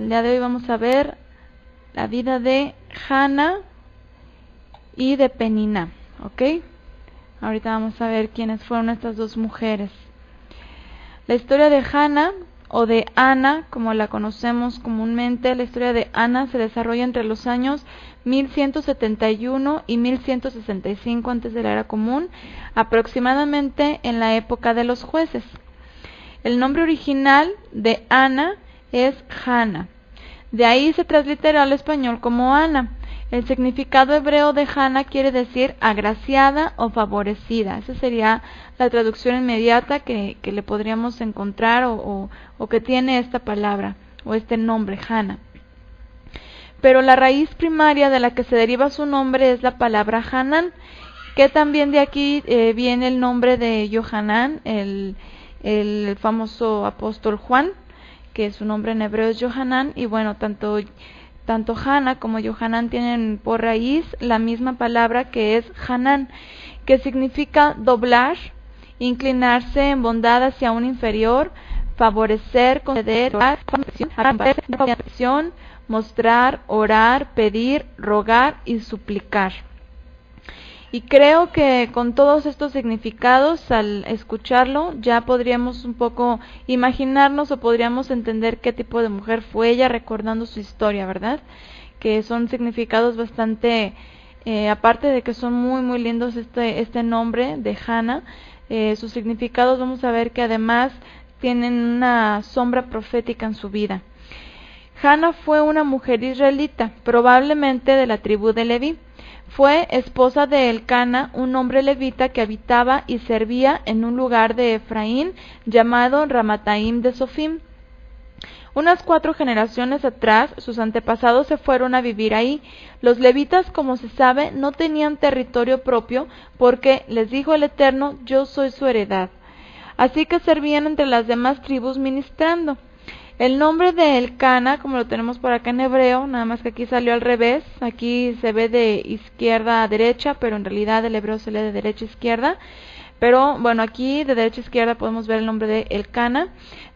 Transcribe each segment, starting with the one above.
El día de hoy vamos a ver la vida de Hannah y de Penina, ¿ok? Ahorita vamos a ver quiénes fueron estas dos mujeres. La historia de Hannah, o de Ana, como la conocemos comúnmente, la historia de Ana se desarrolla entre los años 1171 y 1165 antes de la era común, aproximadamente en la época de los jueces. El nombre original de Ana es Hannah. De ahí se transliteró al español como Ana. El significado hebreo de Hannah quiere decir agraciada o favorecida. Esa sería la traducción inmediata que le podríamos encontrar o que tiene esta palabra o este nombre, Hannah. Pero la raíz primaria de la que se deriva su nombre es la palabra Hanán, que también de aquí viene el nombre de Yohanan, el famoso apóstol Juan, que su nombre en hebreo es Yohanan, y bueno, tanto Hannah como Yohanan tienen por raíz la misma palabra que es Hanán, que significa doblar, inclinarse en bondad hacia un inferior, favorecer, conceder, mostrar, orar, pedir, rogar y suplicar. Y creo que con todos estos significados, al escucharlo, ya podríamos un poco imaginarnos o podríamos entender qué tipo de mujer fue ella, recordando su historia, ¿verdad? Que son significados bastante, aparte de que son muy muy lindos este nombre de Hannah, sus significados vamos a ver que además tienen una sombra profética en su vida. Hannah fue una mujer israelita, probablemente de la tribu de Leví. Fue esposa de Elcana, un hombre levita que habitaba y servía en un lugar de Efraín llamado Ramataim de Sofim. Unas 4 generaciones atrás, sus antepasados se fueron a vivir ahí. Los levitas, como se sabe, no tenían territorio propio porque, les dijo el Eterno, yo soy su heredad. Así que servían entre las demás tribus ministrando. El nombre de Elcana, como lo tenemos por acá en hebreo, nada más que aquí salió al revés, aquí se ve de izquierda a derecha, pero en realidad el hebreo se lee de derecha a izquierda, pero bueno, aquí de derecha a izquierda podemos ver el nombre de Elcana.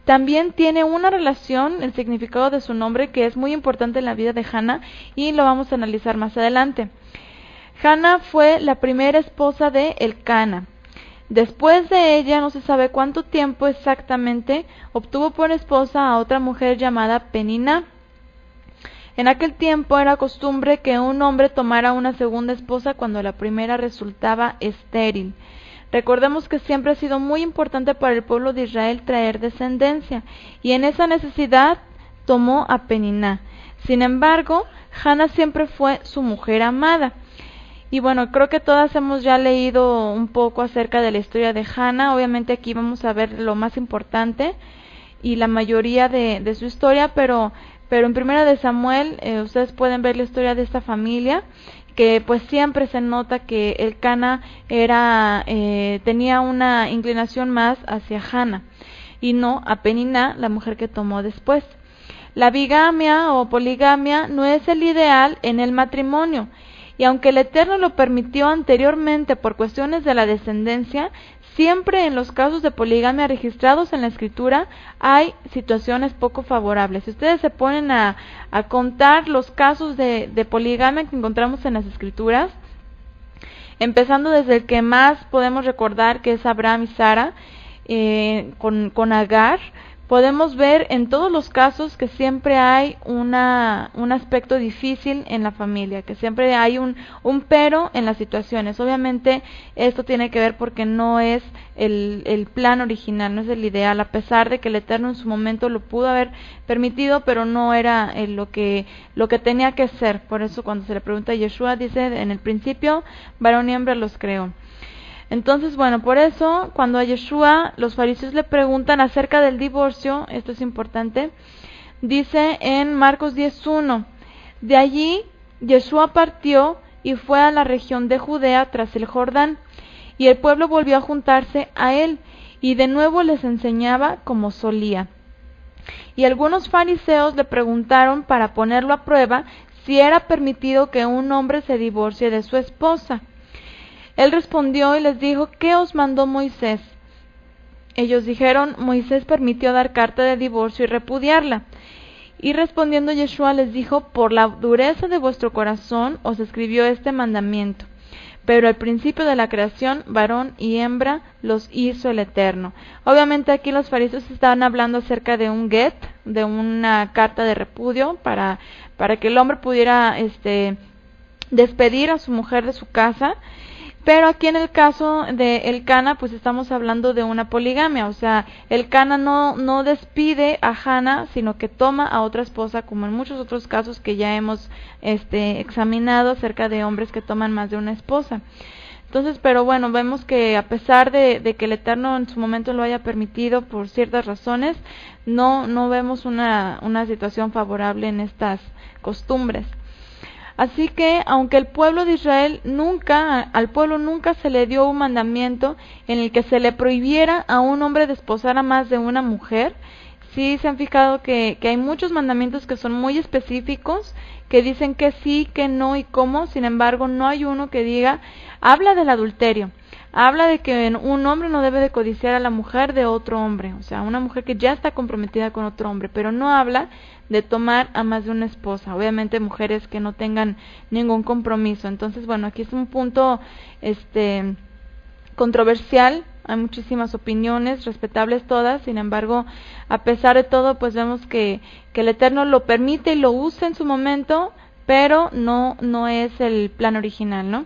También tiene una relación, el significado de su nombre, que es muy importante en la vida de Hannah, y lo vamos a analizar más adelante. Hannah fue la primera esposa de Elcana. Después de ella, no se sabe cuánto tiempo exactamente, obtuvo por esposa a otra mujer llamada Penina. En aquel tiempo era costumbre que un hombre tomara una segunda esposa cuando la primera resultaba estéril. Recordemos que siempre ha sido muy importante para el pueblo de Israel traer descendencia, y en esa necesidad tomó a Penina. Sin embargo, Hannah siempre fue su mujer amada. Y bueno, creo que todas hemos ya leído un poco acerca de la historia de Hannah. Obviamente aquí vamos a ver lo más importante y la mayoría de su historia, pero en Primera de Samuel ustedes pueden ver la historia de esta familia, que pues siempre se nota que Elcana tenía una inclinación más hacia Hannah y no a Penina, la mujer que tomó después. La bigamia o poligamia no es el ideal en el matrimonio. Y aunque el Eterno lo permitió anteriormente por cuestiones de la descendencia, siempre en los casos de poligamia registrados en la Escritura hay situaciones poco favorables. Si ustedes se ponen a contar los casos de poligamia que encontramos en las Escrituras, empezando desde el que más podemos recordar, que es Abraham y Sara, con Agar, podemos ver en todos los casos que siempre hay un aspecto difícil en la familia, que siempre hay un pero en las situaciones. Obviamente esto tiene que ver porque no es el plan original, no es el ideal, a pesar de que el Eterno en su momento lo pudo haber permitido, pero no era lo que tenía que ser. Por eso cuando se le pregunta a Yeshua, dice, en el principio varón y hembra los creó. Entonces, bueno, por eso, cuando a Yeshua los fariseos le preguntan acerca del divorcio, esto es importante, dice en Marcos 10:1, de allí Yeshua partió y fue a la región de Judea tras el Jordán, y el pueblo volvió a juntarse a él, y de nuevo les enseñaba como solía. Y algunos fariseos le preguntaron para ponerlo a prueba si era permitido que un hombre se divorcie de su esposa. Él respondió y les dijo, ¿qué os mandó Moisés? Ellos dijeron, Moisés permitió dar carta de divorcio y repudiarla. Y respondiendo Yeshua les dijo: por la dureza de vuestro corazón os escribió este mandamiento. Pero al principio de la creación, varón y hembra los hizo el Eterno. Obviamente aquí los fariseos estaban hablando acerca de un get, de una carta de repudio, para que el hombre pudiera despedir a su mujer de su casa. Pero aquí en el caso de Elcana, pues estamos hablando de una poligamia, o sea, Elcana no despide a Hannah, sino que toma a otra esposa, como en muchos otros casos que ya hemos examinado acerca de hombres que toman más de una esposa. Entonces, pero bueno, vemos que a pesar de que el Eterno en su momento lo haya permitido por ciertas razones, no vemos una situación favorable en estas costumbres. Así que, aunque el pueblo de Israel al pueblo nunca se le dio un mandamiento en el que se le prohibiera a un hombre desposar a más de una mujer, sí se han fijado que hay muchos mandamientos que son muy específicos, que dicen que sí, que no y cómo. Sin embargo, no hay uno que diga, habla del adulterio, habla de que un hombre no debe de codiciar a la mujer de otro hombre, o sea, una mujer que ya está comprometida con otro hombre, pero no habla de tomar a más de una esposa, obviamente mujeres que no tengan ningún compromiso. Entonces, bueno, aquí es un punto controversial, hay muchísimas opiniones, respetables todas. Sin embargo, a pesar de todo, pues vemos que el Eterno lo permite y lo usa en su momento, pero no es el plan original, ¿no?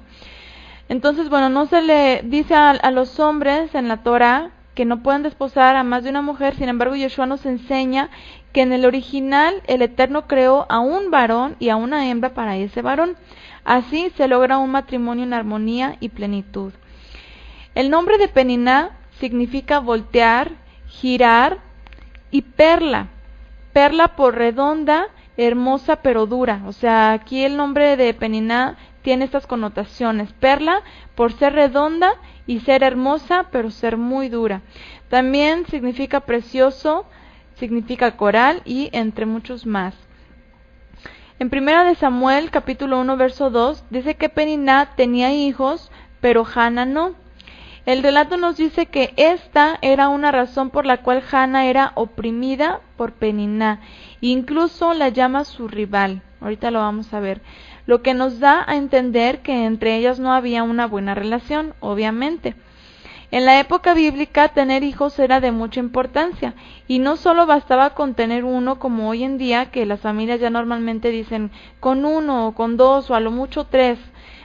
Entonces, bueno, no se le dice a los hombres en la Torah que no pueden desposar a más de una mujer. Sin embargo, Yeshua nos enseña que en el original el Eterno creó a un varón y a una hembra para ese varón. Así se logra un matrimonio en armonía y plenitud. El nombre de Peniná significa voltear, girar, y perla. Perla por redonda, hermosa pero dura. O sea, aquí el nombre de Peniná tiene estas connotaciones. Perla por ser redonda y ser hermosa pero ser muy dura. También significa precioso, significa coral y entre muchos más. En 1 de Samuel, capítulo 1, verso 2, dice que Peniná tenía hijos, pero Hannah no. El relato nos dice que esta era una razón por la cual Hannah era oprimida por Peniná. Incluso la llama su rival. Ahorita lo vamos a ver. Lo que nos da a entender que entre ellas no había una buena relación, obviamente. En la época bíblica, tener hijos era de mucha importancia, y no solo bastaba con tener uno, como hoy en día, que las familias ya normalmente dicen con uno, o con dos, o a lo mucho tres.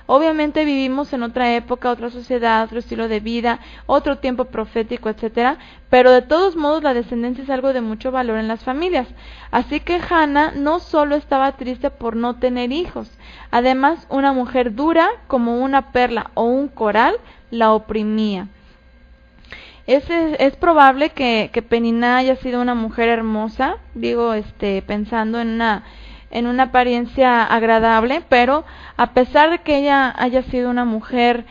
Obviamente vivimos en otra época, otra sociedad, otro estilo de vida, otro tiempo profético, etcétera, pero de todos modos la descendencia es algo de mucho valor en las familias. Así que Hannah no solo estaba triste por no tener hijos, además una mujer dura como una perla o un coral la oprimía. Es probable que Peniná haya sido una mujer hermosa, digo, pensando en una apariencia agradable, pero a pesar de que ella haya sido una mujer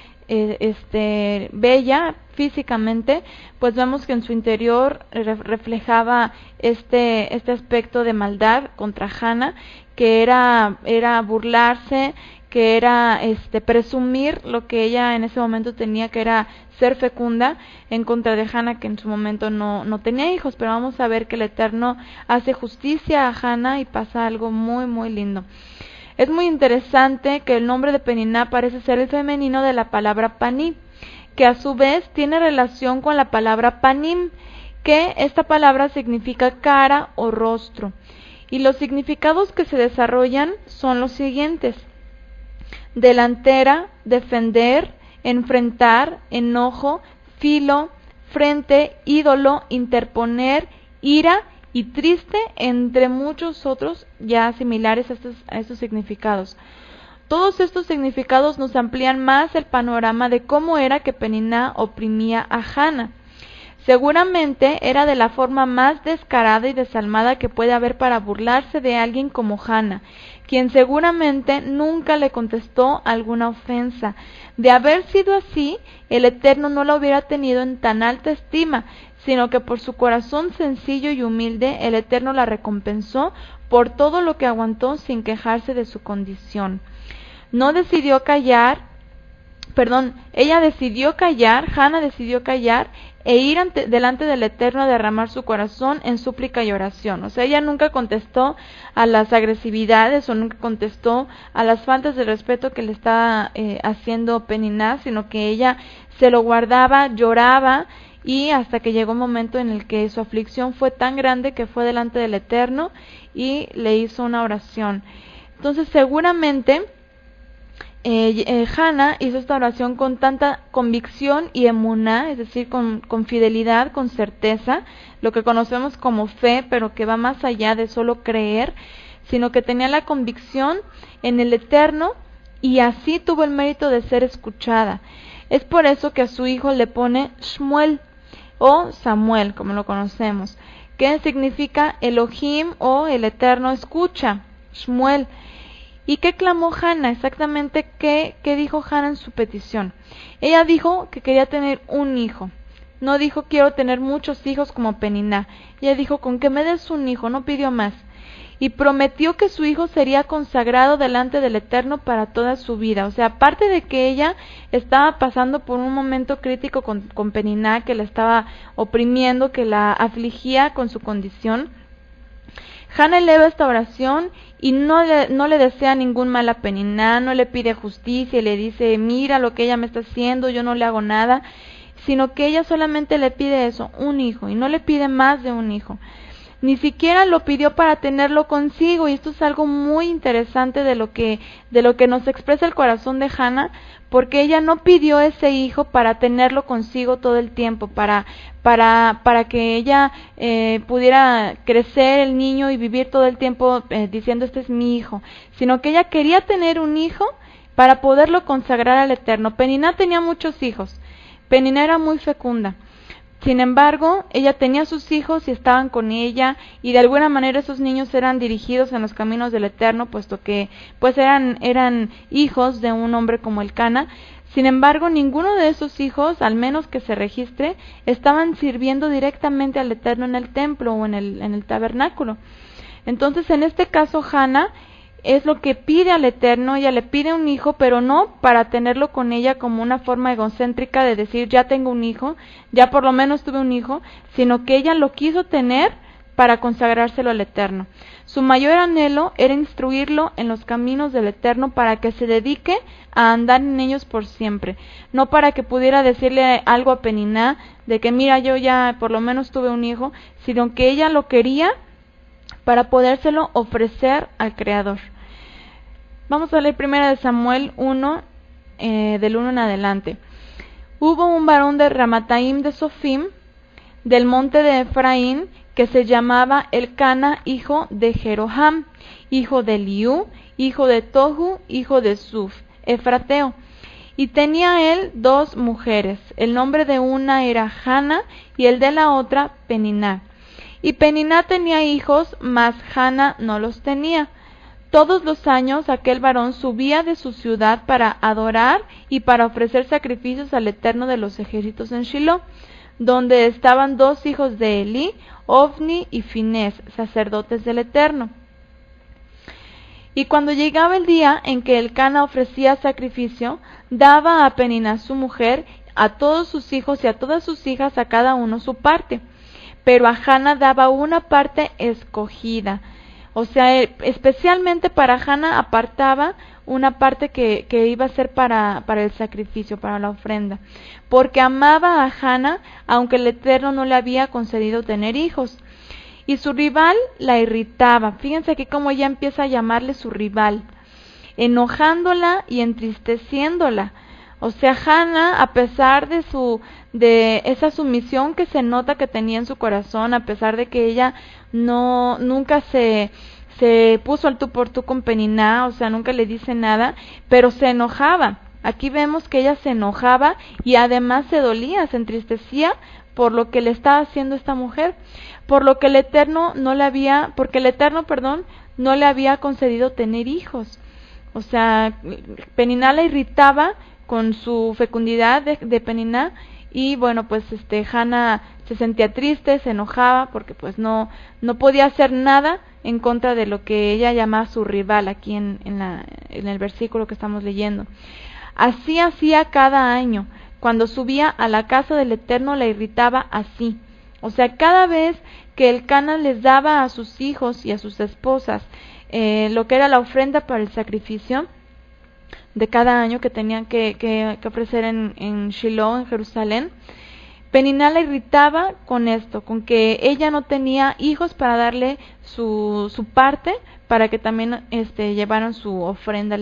bella físicamente, pues vemos que en su interior reflejaba este aspecto de maldad contra Hannah, que era burlarse, que era presumir lo que ella en ese momento tenía, que era ser fecunda, en contra de Hannah, que en su momento no tenía hijos. Pero vamos a ver que el Eterno hace justicia a Hannah y pasa algo muy muy lindo. Es muy interesante que el nombre de Peniná parece ser el femenino de la palabra paní, que a su vez tiene relación con la palabra panim, que esta palabra significa cara o rostro. Y los significados que se desarrollan son los siguientes: delantera, defender, enfrentar, enojo, filo, frente, ídolo, interponer, ira y triste, entre muchos otros ya similares a estos significados. Todos estos significados nos amplían más el panorama de cómo era que Peniná oprimía a Hannah. Seguramente era de la forma más descarada y desalmada que puede haber para burlarse de alguien como Hannah, quien seguramente nunca le contestó alguna ofensa. De haber sido así, el Eterno no la hubiera tenido en tan alta estima, sino que por su corazón sencillo y humilde, el Eterno la recompensó por todo lo que aguantó sin quejarse de su condición. No decidió callar ella decidió callar, Hannah decidió callar e ir delante del Eterno a derramar su corazón en súplica y oración. O sea, ella nunca contestó a las agresividades o nunca contestó a las faltas de respeto que le estaba haciendo Peniná, sino que ella se lo guardaba, lloraba, y hasta que llegó un momento en el que su aflicción fue tan grande que fue delante del Eterno y le hizo una oración. Entonces seguramente Hannah hizo esta oración con tanta convicción y emuná, es decir, con fidelidad, con certeza, lo que conocemos como fe, pero que va más allá de solo creer, sino que tenía la convicción en el Eterno y así tuvo el mérito de ser escuchada. Es por eso que a su hijo le pone Shmuel o Samuel, como lo conocemos, que significa Elohim o el Eterno escucha, Shmuel. ¿Y qué clamó Hannah? Exactamente, ¿qué dijo Hannah en su petición? Ella dijo que quería tener un hijo. No dijo quiero tener muchos hijos como Peniná. Ella dijo con que me des un hijo, no pidió más. Y prometió que su hijo sería consagrado delante del Eterno para toda su vida. O sea, aparte de que ella estaba pasando por un momento crítico con Peniná, que la estaba oprimiendo, que la afligía con su condición, Hannah eleva esta oración y no le desea ningún mal a Peniná, no le pide justicia y le dice, mira lo que ella me está haciendo, yo no le hago nada, sino que ella solamente le pide eso, un hijo, y no le pide más de un hijo. Ni siquiera lo pidió para tenerlo consigo, y esto es algo muy interesante de lo que nos expresa el corazón de Hannah, porque ella no pidió ese hijo para tenerlo consigo todo el tiempo, para que ella pudiera crecer el niño y vivir todo el tiempo diciendo este es mi hijo, sino que ella quería tener un hijo para poderlo consagrar al Eterno. Peniná tenía muchos hijos, Peniná era muy fecunda. Sin embargo, ella tenía sus hijos y estaban con ella, y de alguna manera esos niños eran dirigidos en los caminos del Eterno, puesto que pues eran hijos de un hombre como Elcana. Sin embargo, ninguno de esos hijos, al menos que se registre, estaban sirviendo directamente al Eterno en el templo o en el tabernáculo. Entonces, en este caso, Hannah es lo que pide al Eterno. Ella le pide un hijo, pero no para tenerlo con ella como una forma egocéntrica de decir ya tengo un hijo, ya por lo menos tuve un hijo, sino que ella lo quiso tener para consagrárselo al Eterno. Su mayor anhelo era instruirlo en los caminos del Eterno para que se dedique a andar en ellos por siempre, no para que pudiera decirle algo a Peniná de que mira yo ya por lo menos tuve un hijo, sino que ella lo quería para podérselo ofrecer al Creador. Vamos a leer 1 Samuel 1, del 1 en adelante. Hubo un varón de Ramataim de Sofim, del monte de Efraín, que se llamaba Elcana, hijo de Jeroham, hijo de Eliú, hijo de Tohu, hijo de Suf, efrateo. Y tenía él 2 mujeres, el nombre de una era Hannah y el de la otra Peniná. Y Peniná tenía hijos, mas Hannah no los tenía. Todos los años aquel varón subía de su ciudad para adorar y para ofrecer sacrificios al Eterno de los ejércitos en Shiloh, donde estaban 2 hijos de Elí, Ofni y Finés, sacerdotes del Eterno. Y cuando llegaba el día en que Elcana ofrecía sacrificio, daba a Peniná su mujer, a todos sus hijos y a todas sus hijas, a cada uno su parte. Pero a Hannah daba una parte escogida. O sea, especialmente para Hannah apartaba una parte que iba a ser para el sacrificio, para la ofrenda. Porque amaba a Hannah, aunque el Eterno no le había concedido tener hijos. Y su rival la irritaba. Fíjense aquí cómo ella empieza a llamarle su rival, enojándola y entristeciéndola. O sea, Hannah, a pesar de esa sumisión que se nota que tenía en su corazón, a pesar de que ella nunca se puso al tú por tú con Peniná, o sea, nunca le dice nada, pero se enojaba. Aquí vemos que ella se enojaba y además se dolía, se entristecía por lo que le estaba haciendo esta mujer, por lo que el Eterno no le había concedido tener hijos. O sea, Peniná la irritaba con su fecundidad de Peniná, y bueno, pues Hannah se sentía triste, se enojaba porque pues no podía hacer nada en contra de lo que ella llamaba su rival aquí en el versículo que estamos leyendo. Así hacía cada año. Cuando subía a la casa del Eterno la irritaba así. O sea, cada vez que Elcana les daba a sus hijos y a sus esposas lo que era la ofrenda para el sacrificio de cada año que tenían que ofrecer en Shiloh, en Jerusalén, Peniná la irritaba con esto, con que ella no tenía hijos para darle su parte, para que también llevaran su ofrenda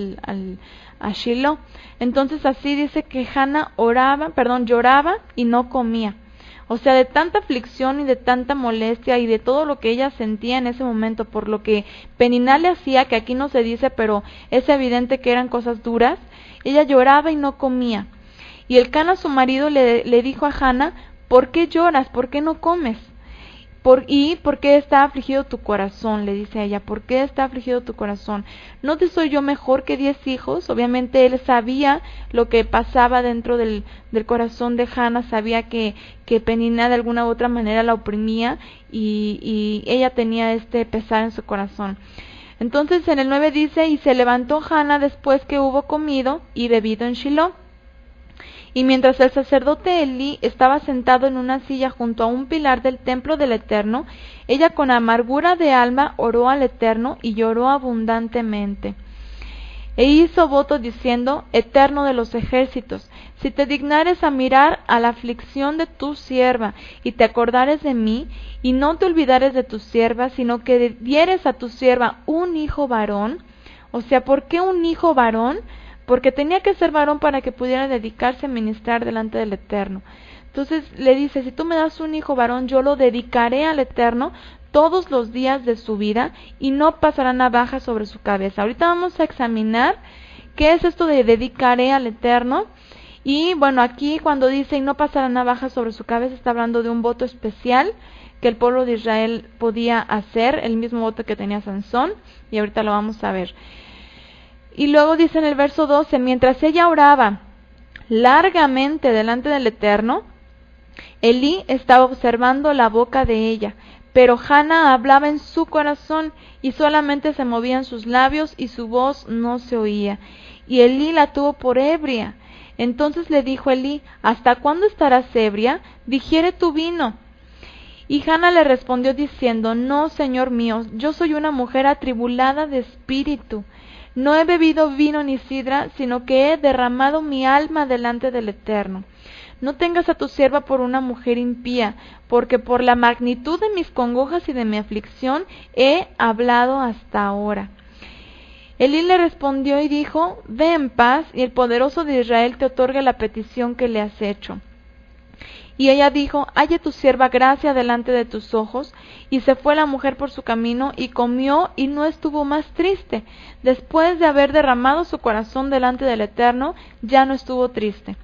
a Shiloh. Entonces así dice que Hannah lloraba y no comía. O sea, de tanta aflicción y de tanta molestia y de todo lo que ella sentía en ese momento, por lo que Peniná le hacía, que aquí no se dice, pero es evidente que eran cosas duras, ella lloraba y no comía. Y Elcana, su marido, le dijo a Hannah: ¿por qué lloras? ¿Por qué no comes? ¿Y por qué está afligido tu corazón? Le dice a ella, ¿por qué está afligido tu corazón? ¿No te soy yo mejor que 10 hijos? Obviamente él sabía lo que pasaba dentro del corazón de Hannah, sabía que Peniná de alguna u otra manera la oprimía y ella tenía este pesar en su corazón. Entonces en el 9 dice: y se levantó Hannah después que hubo comido y bebido en Shiloh. Y mientras el sacerdote Elí estaba sentado en una silla junto a un pilar del templo del Eterno, ella con amargura de alma oró al Eterno y lloró abundantemente. E hizo voto diciendo: Eterno de los ejércitos, si te dignares a mirar a la aflicción de tu sierva, y te acordares de mí, y no te olvidares de tu sierva, sino que dieres a tu sierva un hijo varón. O sea, ¿por qué un hijo varón? Porque tenía que ser varón para que pudiera dedicarse a ministrar delante del Eterno. Entonces le dice: si tú me das un hijo varón, yo lo dedicaré al Eterno todos los días de su vida y no pasará navaja sobre su cabeza. Ahorita vamos a examinar qué es esto de dedicaré al Eterno. Y bueno, aquí cuando dice y no pasará navaja sobre su cabeza, está hablando de un voto especial que el pueblo de Israel podía hacer, el mismo voto que tenía Sansón, y ahorita lo vamos a ver. Y luego dice en el verso 12, mientras ella oraba largamente delante del Eterno, Elí estaba observando la boca de ella, pero Hannah hablaba en su corazón y solamente se movían sus labios y su voz no se oía. Y Elí la tuvo por ebria. Entonces le dijo Elí: ¿hasta cuándo estarás ebria? Digiere tu vino. Y Hannah le respondió diciendo: no, Señor mío, yo soy una mujer atribulada de espíritu. No he bebido vino ni sidra, sino que he derramado mi alma delante del Eterno. No tengas a tu sierva por una mujer impía, porque por la magnitud de mis congojas y de mi aflicción he hablado hasta ahora. Elí le respondió y dijo: ve en paz, y el poderoso de Israel te otorgue la petición que le has hecho. Y ella dijo: halle tu sierva gracia delante de tus ojos. Y se fue la mujer por su camino, y comió, y no estuvo más triste. Después de haber derramado su corazón delante del Eterno, ya no estuvo triste.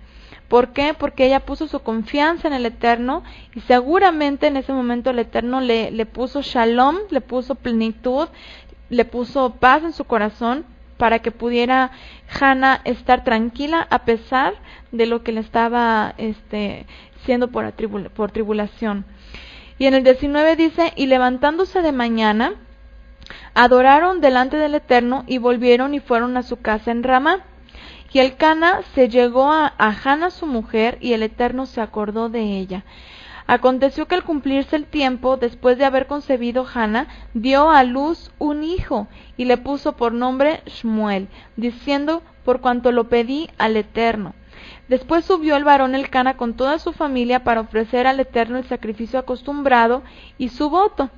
¿Por qué? Porque ella puso su confianza en el Eterno, y seguramente en ese momento el Eterno le puso shalom, le puso plenitud, le puso paz en su corazón, para que pudiera Hannah estar tranquila a pesar de lo que le estaba siendo por tribulación. Y en el 19 dice: y levantándose de mañana, adoraron delante del Eterno, y volvieron y fueron a su casa en Ramá. Y Elcana se llegó a Hannah su mujer, y el Eterno se acordó de ella. Aconteció que al cumplirse el tiempo, después de haber concebido Hannah, dio a luz un hijo, y le puso por nombre Shmuel, diciendo: por cuanto lo pedí al Eterno. Después subió el varón Elcana con toda su familia para ofrecer al Eterno el sacrificio acostumbrado y su voto.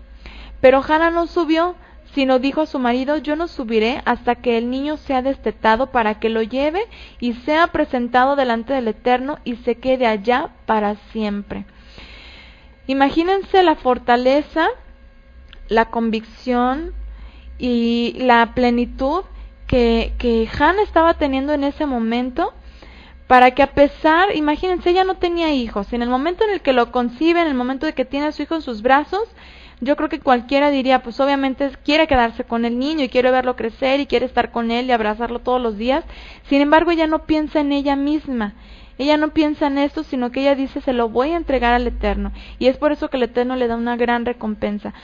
Pero Hannah no subió, sino dijo a su marido: yo no subiré hasta que el niño sea destetado, para que lo lleve y sea presentado delante del Eterno y se quede allá para siempre. Imagínense la fortaleza, la convicción y la plenitud que Hannah estaba teniendo en ese momento, para que a pesar, imagínense, ella no tenía hijos, en el momento en el que lo concibe, en el momento de que tiene a su hijo en sus brazos, yo creo que cualquiera diría, pues obviamente quiere quedarse con el niño y quiere verlo crecer y quiere estar con él y abrazarlo todos los días. Sin embargo, ella no piensa en ella misma. Ella no piensa en esto, sino que ella dice: se lo voy a entregar al Eterno. Y es por eso que el Eterno le da una gran recompensa.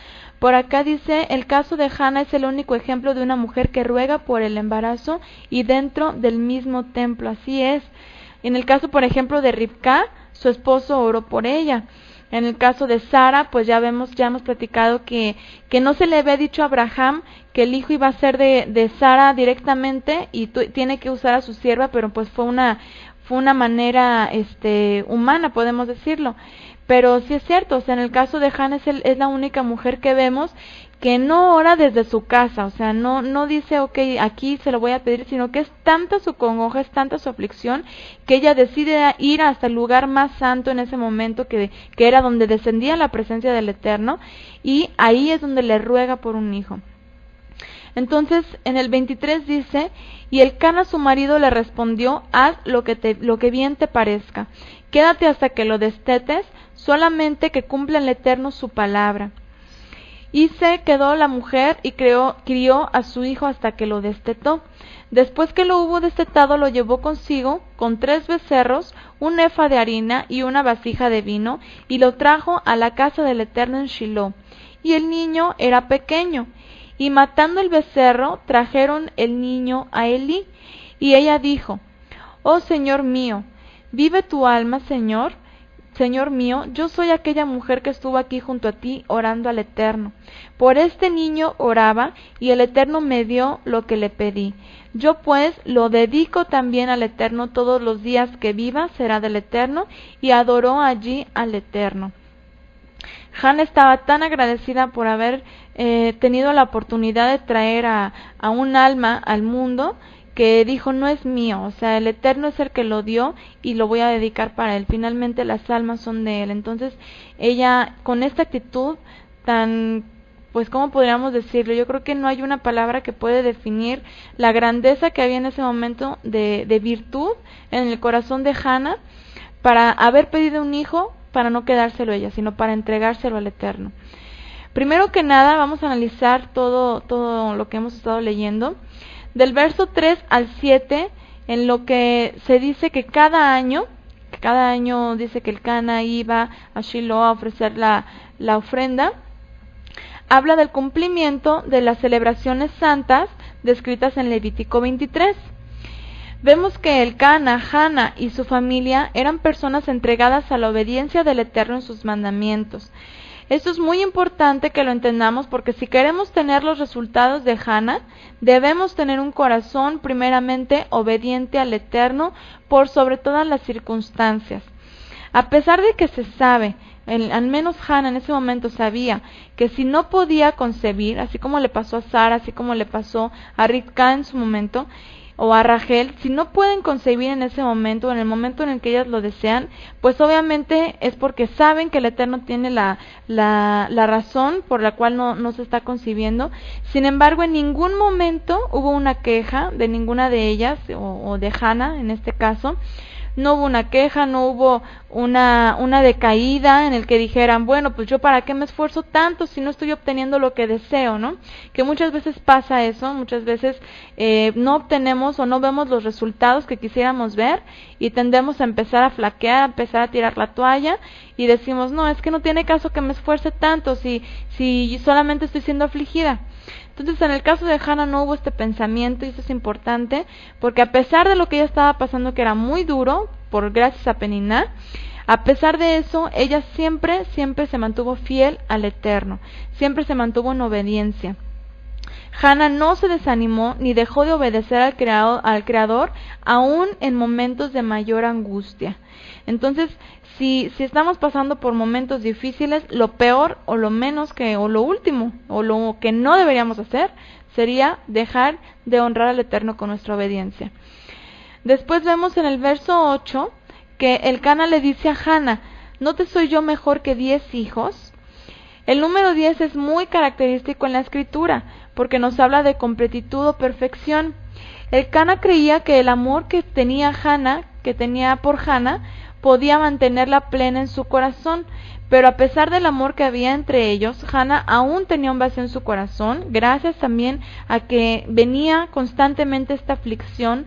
Por acá dice, el caso de Hana es el único ejemplo de una mujer que ruega por el embarazo y dentro del mismo templo. Así es. En el caso, por ejemplo, de Rivka, su esposo oró por ella. En el caso de Sara, pues ya hemos platicado que no se le había dicho a Abraham que el hijo iba a ser de Sara directamente y tiene que usar a su sierva, pero pues fue una manera humana, podemos decirlo. Pero sí es cierto, o sea, en el caso de Hana es la única mujer que vemos que no ora desde su casa, o sea, no dice, ok, aquí se lo voy a pedir, sino que es tanta su congoja, es tanta su aflicción, que ella decide ir hasta el lugar más santo en ese momento, que era donde descendía la presencia del Eterno, y ahí es donde le ruega por un hijo. Entonces, en el 23 dice, y Elcana su marido le respondió, haz lo que bien te parezca, quédate hasta que lo destetes, solamente que cumpla el Eterno su palabra. Y se quedó la mujer y crió a su hijo hasta que lo destetó. Después que lo hubo destetado, lo llevó consigo con 3 becerros, un efa de harina y una vasija de vino, y lo trajo a la casa del Eterno en Shiloh. Y el niño era pequeño. Y matando el becerro, trajeron el niño a Elí. Y ella dijo, oh Señor mío, vive tu alma, Señor mío, yo soy aquella mujer que estuvo aquí junto a ti orando al Eterno. Por este niño oraba, y el Eterno me dio lo que le pedí. Yo pues lo dedico también al Eterno, todos los días que viva será del Eterno, y adoró allí al Eterno. Hana estaba tan agradecida por haber tenido la oportunidad de traer a un alma al mundo, que dijo, no es mío, o sea, el Eterno es el que lo dio y lo voy a dedicar para él. Finalmente las almas son de él. Entonces ella, con esta actitud tan, pues ¿cómo podríamos decirlo? Yo creo que no hay una palabra que puede definir la grandeza que había en ese momento de virtud en el corazón de Hana, para haber pedido un hijo, para no quedárselo ella, sino para entregárselo al Eterno. Primero que nada, vamos a analizar todo lo que hemos estado leyendo. Del verso 3 al 7, en lo que se dice que cada año dice que Elcana iba a Shiloh a ofrecer la ofrenda, habla del cumplimiento de las celebraciones santas descritas en Levítico 23. Vemos que Elcana, Hana y su familia eran personas entregadas a la obediencia del Eterno en sus mandamientos. Esto es muy importante que lo entendamos, porque si queremos tener los resultados de Hana, debemos tener un corazón primeramente obediente al Eterno por sobre todas las circunstancias. A pesar de que se sabe, al menos Hana en ese momento sabía que si no podía concebir, así como le pasó a Sara, así como le pasó a Rivka en su momento, o a Rachel, si no pueden concebir en ese momento, en el momento en el que ellas lo desean, pues obviamente es porque saben que el Eterno tiene la razón por la cual no se está concibiendo. Sin embargo, en ningún momento hubo una queja de ninguna de ellas, o de Hana en este caso. No hubo una queja, no hubo una decaída en el que dijeran, bueno, pues yo para qué me esfuerzo tanto si no estoy obteniendo lo que deseo, ¿no? Que muchas veces pasa eso, muchas veces no obtenemos o no vemos los resultados que quisiéramos ver y tendemos a empezar a flaquear, a empezar a tirar la toalla y decimos, no, es que no tiene caso que me esfuerce tanto si solamente estoy siendo afligida. Entonces, en el caso de Hana no hubo este pensamiento, y eso es importante, porque a pesar de lo que ella estaba pasando, que era muy duro, gracias a Peniná, a pesar de eso, ella siempre se mantuvo fiel al Eterno, siempre se mantuvo en obediencia. Hana no se desanimó ni dejó de obedecer al Creador, aún en momentos de mayor angustia. Entonces, si estamos pasando por momentos difíciles, lo peor o lo último o lo que no deberíamos hacer sería dejar de honrar al Eterno con nuestra obediencia. Después vemos en el verso 8 que Elcana le dice a Hana, ¿no te soy yo mejor que 10 hijos? El número 10 es muy característico en la escritura, porque nos habla de completitud o perfección. Elcana creía que el amor que tenía por Hana, podía mantenerla plena en su corazón. Pero a pesar del amor que había entre ellos, Hannah aún tenía un vacío en su corazón, gracias también a que venía constantemente esta aflicción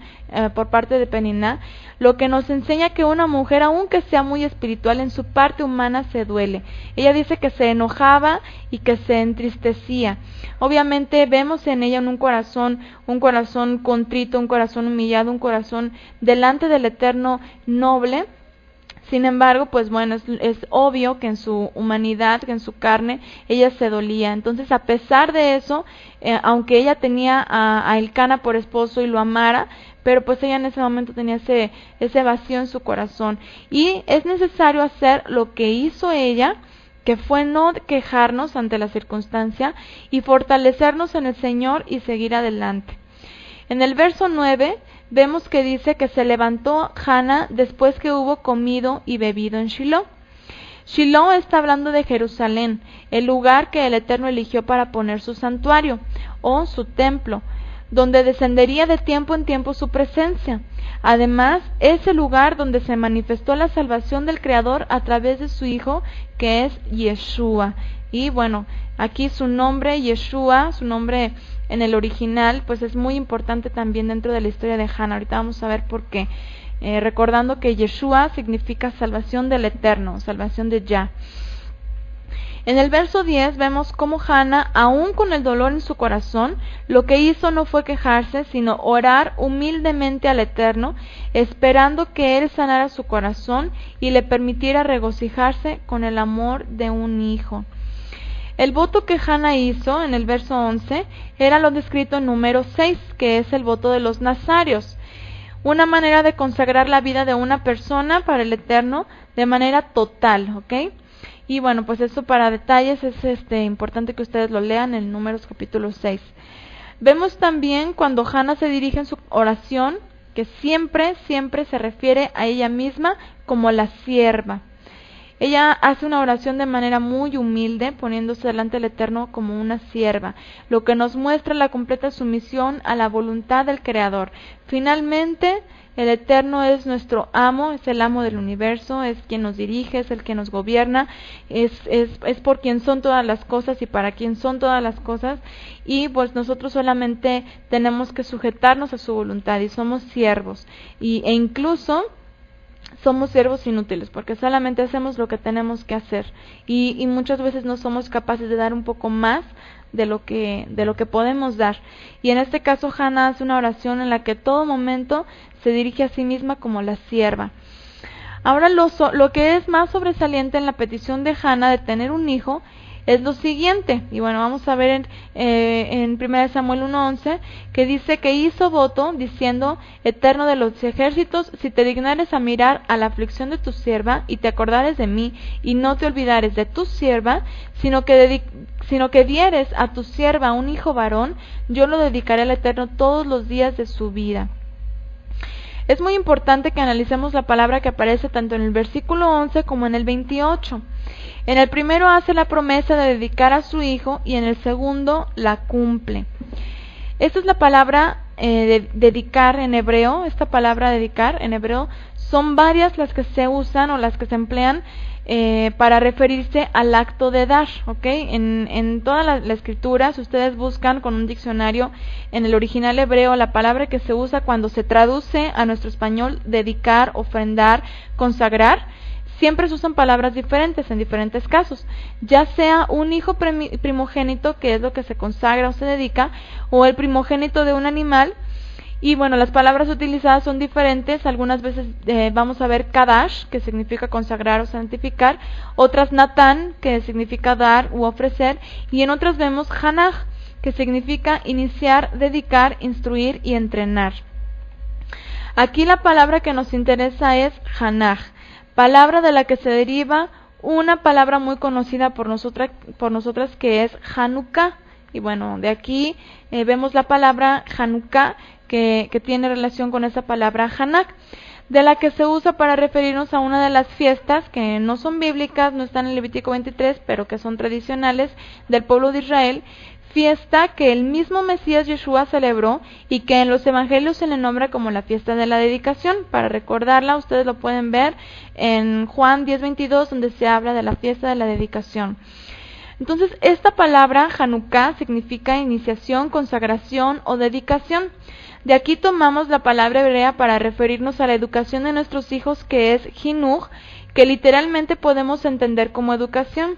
por parte de Peninnah, lo que nos enseña que una mujer, aunque sea muy espiritual, en su parte humana se duele. Ella dice que se enojaba y que se entristecía. Obviamente vemos en ella un corazón contrito, un corazón humillado, un corazón delante del Eterno noble. Sin embargo, pues bueno, es obvio que en su humanidad, que en su carne, ella se dolía. Entonces, a pesar de eso, aunque ella tenía a Elcana por esposo y lo amara, pero pues ella en ese momento tenía ese vacío en su corazón. Y es necesario hacer lo que hizo ella, que fue no quejarnos ante la circunstancia y fortalecernos en el Señor y seguir adelante. En el verso 9 vemos que dice que se levantó Hannah después que hubo comido y bebido en Shiloh. Shiloh está hablando de Jerusalén, el lugar que el Eterno eligió para poner su santuario o su templo, donde descendería de tiempo en tiempo su presencia. Además, es el lugar donde se manifestó la salvación del Creador a través de su Hijo, que es Yeshua. Y bueno, aquí su nombre, Yeshua, su nombre en el original, pues es muy importante también dentro de la historia de Hannah. Ahorita vamos a ver por qué. Recordando que Yeshua significa salvación del Eterno, salvación de Yah. En el verso 10 vemos cómo Hannah, aún con el dolor en su corazón, lo que hizo no fue quejarse, sino orar humildemente al Eterno, esperando que Él sanara su corazón y le permitiera regocijarse con el amor de un hijo. El voto que Hannah hizo en el verso 11 era lo descrito en número 6, que es el voto de los nazarios, una manera de consagrar la vida de una persona para el Eterno de manera total, ¿ok? Y bueno, pues eso para detalles es importante que ustedes lo lean en Números capítulo 6. Vemos también cuando Hannah se dirige en su oración que siempre se refiere a ella misma como la sierva. Ella hace una oración de manera muy humilde, poniéndose delante del Eterno como una sierva, lo que nos muestra la completa sumisión a la voluntad del Creador. Finalmente, el Eterno es nuestro amo, es el amo del universo, es quien nos dirige, es el que nos gobierna, es por quien son todas las cosas y para quien son todas las cosas, y pues nosotros solamente tenemos que sujetarnos a su voluntad y somos siervos, e incluso somos siervos inútiles, porque solamente hacemos lo que tenemos que hacer, y muchas veces no somos capaces de dar un poco más de lo que podemos dar. Y en este caso Hannah hace una oración en la que todo momento se dirige a sí misma como la sierva. Ahora lo que es más sobresaliente en la petición de Hannah de tener un hijo es lo siguiente, y bueno, vamos a ver en 1 Samuel 1:11, que dice que hizo voto diciendo: Eterno de los ejércitos, si te dignares a mirar a la aflicción de tu sierva y te acordares de mí y no te olvidares de tu sierva, sino que dieres a tu sierva un hijo varón, yo lo dedicaré al Eterno todos los días de su vida. Es muy importante que analicemos la palabra que aparece tanto en el versículo 11 como en el 28. En el primero hace la promesa de dedicar a su hijo y en el segundo la cumple. Esta es la palabra dedicar en hebreo. Esta palabra dedicar en hebreo son varias las que se usan o las que se emplean para referirse al acto de dar, ¿ok? En toda la escritura, si ustedes buscan con un diccionario en el original hebreo, la palabra que se usa cuando se traduce a nuestro español, dedicar, ofrendar, consagrar, siempre se usan palabras diferentes en diferentes casos, ya sea un hijo primogénito, que es lo que se consagra o se dedica, o el primogénito de un animal. Y bueno, las palabras utilizadas son diferentes. Algunas veces vamos a ver Kadash, que significa consagrar o santificar, otras Natán, que significa dar u ofrecer, y en otras vemos Hanaj, que significa iniciar, dedicar, instruir y entrenar. Aquí la palabra que nos interesa es Hanaj, palabra de la que se deriva una palabra muy conocida por nosotras que es Hanukkah. Y bueno, de aquí vemos la palabra Hanukkah que tiene relación con esa palabra Hanak, de la que se usa para referirnos a una de las fiestas que no son bíblicas, no están en Levítico 23, pero que son tradicionales del pueblo de Israel, fiesta que el mismo Mesías Yeshua celebró y que en los evangelios se le nombra como la fiesta de la dedicación. Para recordarla, ustedes lo pueden ver en Juan 10:22, donde se habla de la fiesta de la dedicación. Entonces, esta palabra Hanukkah significa iniciación, consagración o dedicación. De aquí tomamos la palabra hebrea para referirnos a la educación de nuestros hijos, que es Hinuch, que literalmente podemos entender como educación,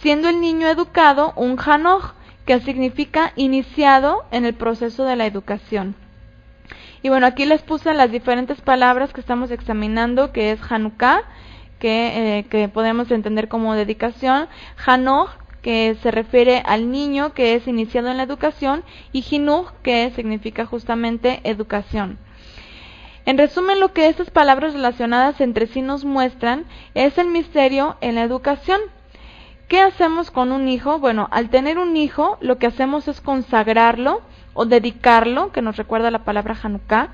siendo el niño educado un Hanoch, que significa iniciado en el proceso de la educación. Y bueno, aquí les puse las diferentes palabras que estamos examinando, que es Hanukkah, que podemos entender como dedicación, Hanoch, que se refiere al niño que es iniciado en la educación, y Hinuch, que significa justamente educación. En resumen, lo que estas palabras relacionadas entre sí nos muestran es el misterio en la educación. ¿Qué hacemos con un hijo? Bueno, al tener un hijo, lo que hacemos es consagrarlo o dedicarlo, que nos recuerda la palabra Hanukkah,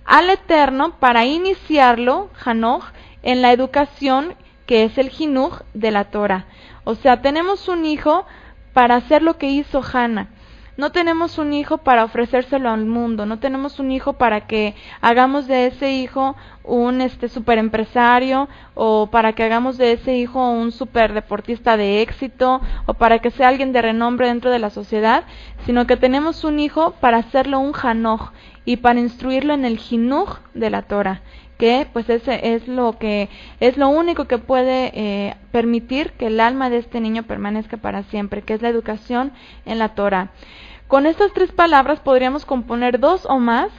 al Eterno para iniciarlo, Hanoch, en la educación que es el Hinuch de la Torah. O sea, tenemos un hijo para hacer lo que hizo Hannah. No tenemos un hijo para ofrecérselo al mundo, no tenemos un hijo para que hagamos de ese hijo un super empresario, o para que hagamos de ese hijo un super deportista de éxito, o para que sea alguien de renombre dentro de la sociedad, sino que tenemos un hijo para hacerlo un Hanoch y para instruirlo en el Hinuch de la Torah, que pues ese es lo único que puede permitir que el alma de este niño permanezca para siempre, que es la educación en la Torah. Con estas tres palabras podríamos componer dos más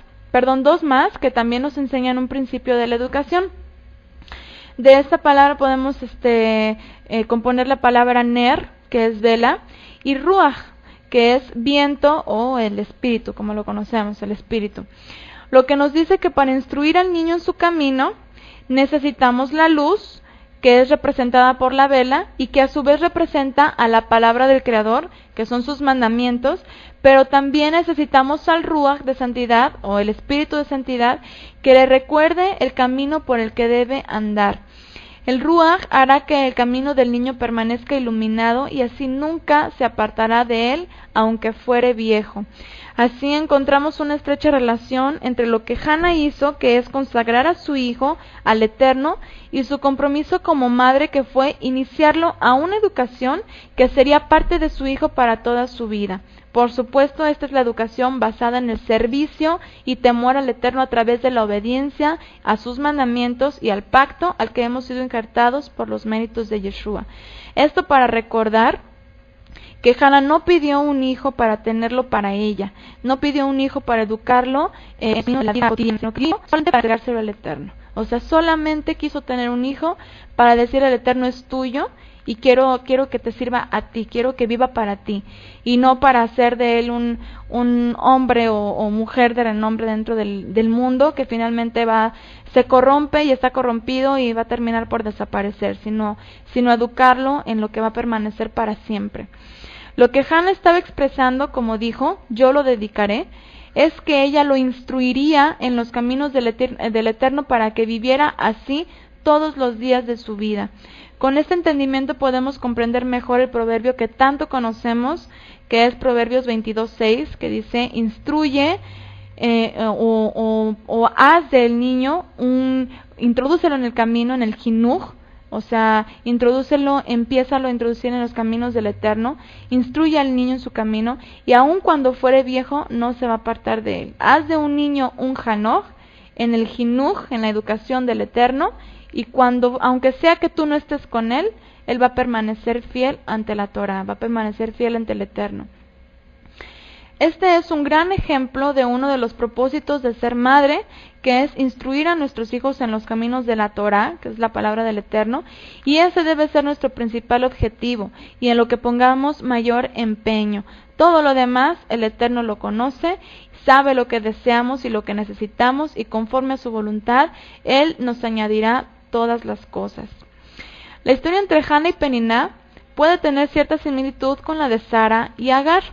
que también nos enseñan un principio de la educación. De esta palabra podemos componer la palabra ner, que es vela, y ruach, que es viento o el espíritu, como lo conocemos, el espíritu. Lo que nos dice que para instruir al niño en su camino necesitamos la luz, que es representada por la vela y que a su vez representa a la palabra del Creador, que son sus mandamientos, pero también necesitamos al Ruach de santidad o el espíritu de santidad que le recuerde el camino por el que debe andar. El Ruach hará que el camino del niño permanezca iluminado y así nunca se apartará de él, aunque fuere viejo. Así encontramos una estrecha relación entre lo que Hannah hizo, que es consagrar a su hijo al Eterno, y su compromiso como madre, que fue iniciarlo a una educación que sería parte de su hijo para toda su vida. Por supuesto, esta es la educación basada en el servicio y temor al Eterno a través de la obediencia a sus mandamientos y al pacto al que hemos sido injertados por los méritos de Yeshua. Esto para recordar que Hannah no pidió un hijo para tenerlo para ella, no pidió un hijo para educarlo en la vida cotidiana, sino que solamente para entregárselo al Eterno. O sea, solamente quiso tener un hijo para decir al Eterno: es tuyo y quiero que te sirva a ti, quiero que viva para ti, y no para hacer de él un hombre o mujer de renombre dentro del mundo, que finalmente se corrompe y está corrompido y va a terminar por desaparecer, sino educarlo en lo que va a permanecer para siempre. Lo que Hannah estaba expresando, como dijo, yo lo dedicaré, es que ella lo instruiría en los caminos del Eterno para que viviera así todos los días de su vida. Con este entendimiento podemos comprender mejor el proverbio que tanto conocemos, que es Proverbios 22:6, que dice: instruye o haz del niño introdúcelo en el camino, en el Hinuch. O sea, empiézalo a introducir en los caminos del Eterno, instruye al niño en su camino, y aun cuando fuere viejo, no se va a apartar de él. Haz de un niño un Hanoch, en el Hinuch, en la educación del Eterno, y aunque sea que tú no estés con él va a permanecer fiel ante la Torah, va a permanecer fiel ante el Eterno. Este es un gran ejemplo de uno de los propósitos de ser madre, que es instruir a nuestros hijos en los caminos de la Torah, que es la palabra del Eterno, y ese debe ser nuestro principal objetivo, y en lo que pongamos mayor empeño. Todo lo demás, el Eterno lo conoce, sabe lo que deseamos y lo que necesitamos, y conforme a su voluntad, Él nos añadirá todas las cosas. La historia entre Hannah y Peniná puede tener cierta similitud con la de Sara y Agar.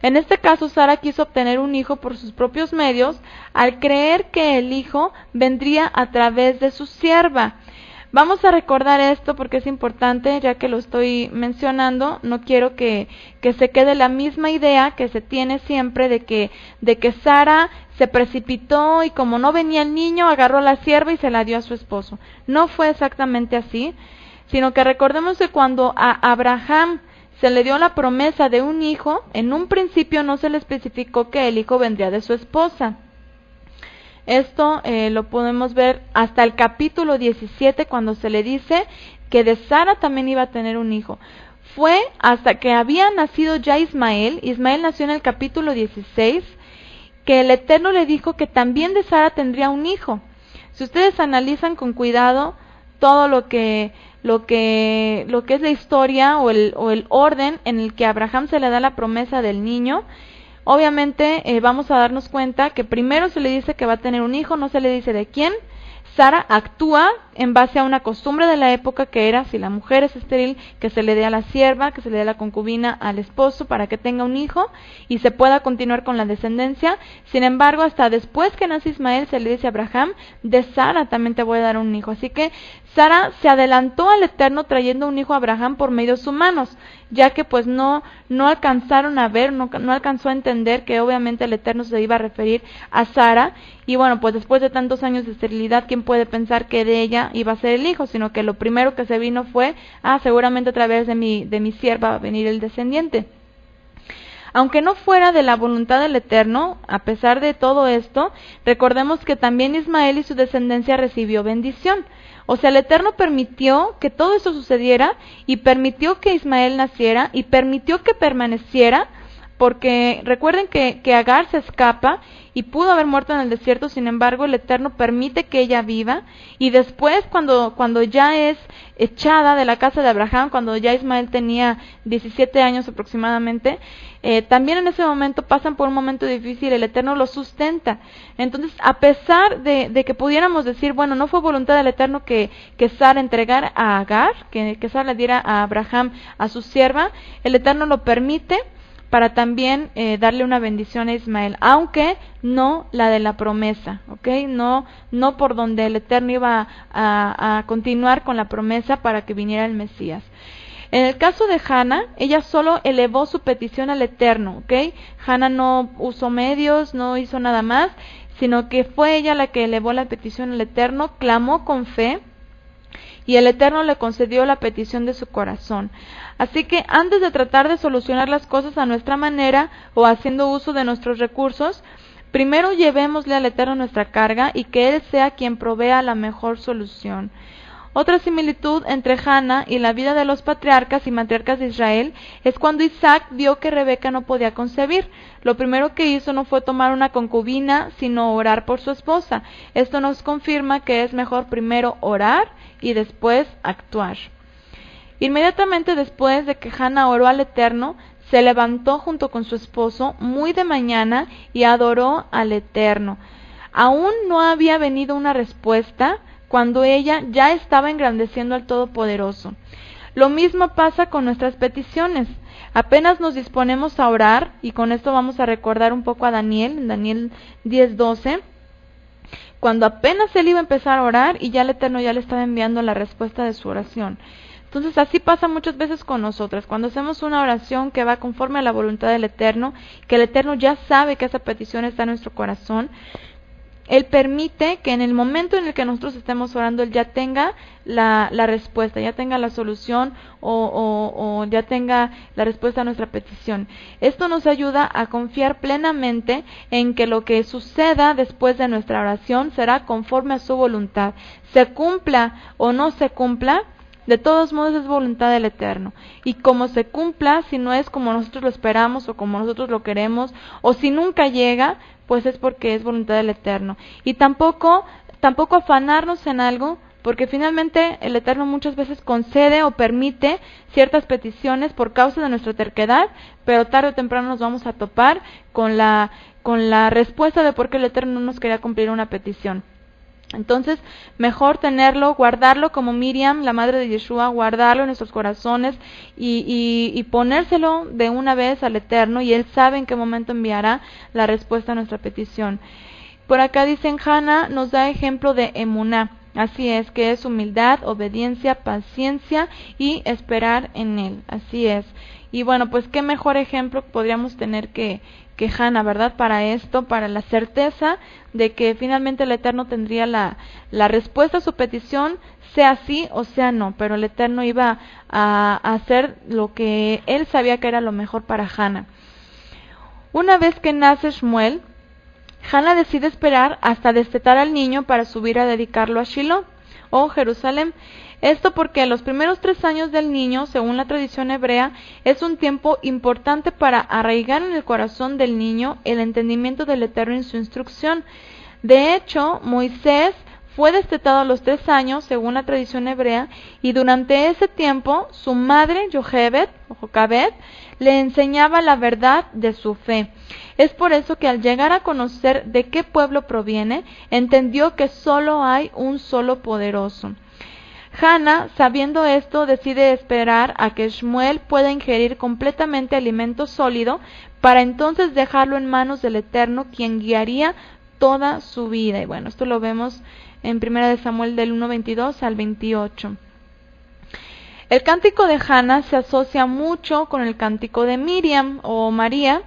En este caso, Sara quiso obtener un hijo por sus propios medios al creer que el hijo vendría a través de su sierva. Vamos a recordar esto porque es importante, ya que lo estoy mencionando. No quiero que se quede la misma idea que se tiene siempre de que Sara se precipitó y como no venía el niño, agarró a la sierva y se la dio a su esposo. No fue exactamente así, sino que recordemos que cuando a Abraham se le dio la promesa de un hijo, en un principio no se le especificó que el hijo vendría de su esposa. Esto lo podemos ver hasta el capítulo 17, cuando se le dice que de Sara también iba a tener un hijo. Fue hasta que había nacido ya Ismael nació en el capítulo 16, que el Eterno le dijo que también de Sara tendría un hijo. Si ustedes analizan con cuidado todo lo que es la historia o el orden en el que a Abraham se le da la promesa del niño, obviamente vamos a darnos cuenta que primero se le dice que va a tener un hijo, no se le dice de quién. Sara actúa en base a una costumbre de la época, que era, si la mujer es estéril, que se le dé a la sierva, que se le dé a la concubina al esposo para que tenga un hijo y se pueda continuar con la descendencia. Sin embargo, hasta después que nace Ismael, se le dice a Abraham, de Sara también te voy a dar un hijo. Así que Sara se adelantó al Eterno trayendo un hijo a Abraham por medios humanos, ya que pues no alcanzaron a ver, no alcanzó a entender que obviamente el Eterno se iba a referir a Sara. Y bueno, pues después de tantos años de esterilidad, ¿quién puede pensar que de ella iba a ser el hijo? Sino que lo primero que se vino fue, seguramente a través de mi sierva va a venir el descendiente. Aunque no fuera de la voluntad del Eterno, a pesar de todo esto, recordemos que también Ismael y su descendencia recibió bendición. O sea, el Eterno permitió que todo esto sucediera y permitió que Ismael naciera y permitió que permaneciera, porque recuerden que Agar se escapa y pudo haber muerto en el desierto. Sin embargo, el Eterno permite que ella viva, y después cuando ya es echada de la casa de Abraham, cuando ya Ismael tenía 17 años aproximadamente, también en ese momento pasan por un momento difícil, el Eterno lo sustenta. Entonces, a pesar de que pudiéramos decir, bueno, no fue voluntad del Eterno que Sara entregara a Agar, que Sara le diera a Abraham a su sierva, el Eterno lo permite para también darle una bendición a Ismael, aunque no la de la promesa, ¿ok? No por donde el Eterno iba a continuar con la promesa para que viniera el Mesías. En el caso de Hannah, ella solo elevó su petición al Eterno, ¿ok? Hannah no usó medios, no hizo nada más, sino que fue ella la que elevó la petición al Eterno, clamó con fe, y el Eterno le concedió la petición de su corazón. Así que antes de tratar de solucionar las cosas a nuestra manera o haciendo uso de nuestros recursos, primero llevémosle al Eterno nuestra carga y que Él sea quien provea la mejor solución. Otra similitud entre Hannah y la vida de los patriarcas y matriarcas de Israel es cuando Isaac vio que Rebeca no podía concebir. Lo primero que hizo no fue tomar una concubina, sino orar por su esposa. Esto nos confirma que es mejor primero orar y después actuar. Inmediatamente después de que Hannah oró al Eterno, se levantó junto con su esposo muy de mañana y adoró al Eterno. Aún no había venido una respuesta cuando ella ya estaba engrandeciendo al Todopoderoso. Lo mismo pasa con nuestras peticiones. Apenas nos disponemos a orar, y con esto vamos a recordar un poco a Daniel, en Daniel 10:12, cuando apenas él iba a empezar a orar y ya el Eterno ya le estaba enviando la respuesta de su oración. Entonces así pasa muchas veces con nosotras, cuando hacemos una oración que va conforme a la voluntad del Eterno, que el Eterno ya sabe que esa petición está en nuestro corazón. Él permite que en el momento en el que nosotros estemos orando, Él ya tenga la respuesta, ya tenga la solución o ya tenga la respuesta a nuestra petición. Esto nos ayuda a confiar plenamente en que lo que suceda después de nuestra oración será conforme a su voluntad. Se cumpla o no se cumpla, de todos modos es voluntad del Eterno. Y como se cumpla, si no es como nosotros lo esperamos o como nosotros lo queremos, o si nunca llega, pues es porque es voluntad del Eterno. Y tampoco afanarnos en algo, porque finalmente el Eterno muchas veces concede o permite ciertas peticiones por causa de nuestra terquedad, pero tarde o temprano nos vamos a topar con la respuesta de por qué el Eterno no nos quería cumplir una petición. Entonces, mejor tenerlo, guardarlo como Miriam, la madre de Yeshua, guardarlo en nuestros corazones y ponérselo de una vez al Eterno, y Él sabe en qué momento enviará la respuesta a nuestra petición. Por acá dicen, Hannah nos da ejemplo de emuná. Así es, que es humildad, obediencia, paciencia y esperar en Él. Así es. Y bueno, pues qué mejor ejemplo podríamos tener que Hannah, ¿verdad? Para esto, para la certeza de que finalmente el Eterno tendría la respuesta a su petición, sea sí o sea no, pero el Eterno iba a hacer lo que Él sabía que era lo mejor para Hannah. Una vez que nace Shmuel, Hannah decide esperar hasta destetar al niño para subir a dedicarlo a Shiloh, o Jerusalén. Esto porque los primeros 3 años del niño, según la tradición hebrea, es un tiempo importante para arraigar en el corazón del niño el entendimiento del Eterno en su instrucción. De hecho, Moisés fue destetado a los 3 años, según la tradición hebrea, y durante ese tiempo su madre, Jochebed, le enseñaba la verdad de su fe. Es por eso que al llegar a conocer de qué pueblo proviene, entendió que solo hay un solo poderoso. Hannah, sabiendo esto, decide esperar a que Shmuel pueda ingerir completamente alimento sólido, para entonces dejarlo en manos del Eterno, quien guiaría toda su vida. Y bueno, esto lo vemos en 1 Samuel del 1:22 al 28. El cántico de Hannah se asocia mucho con el cántico de Miriam o María,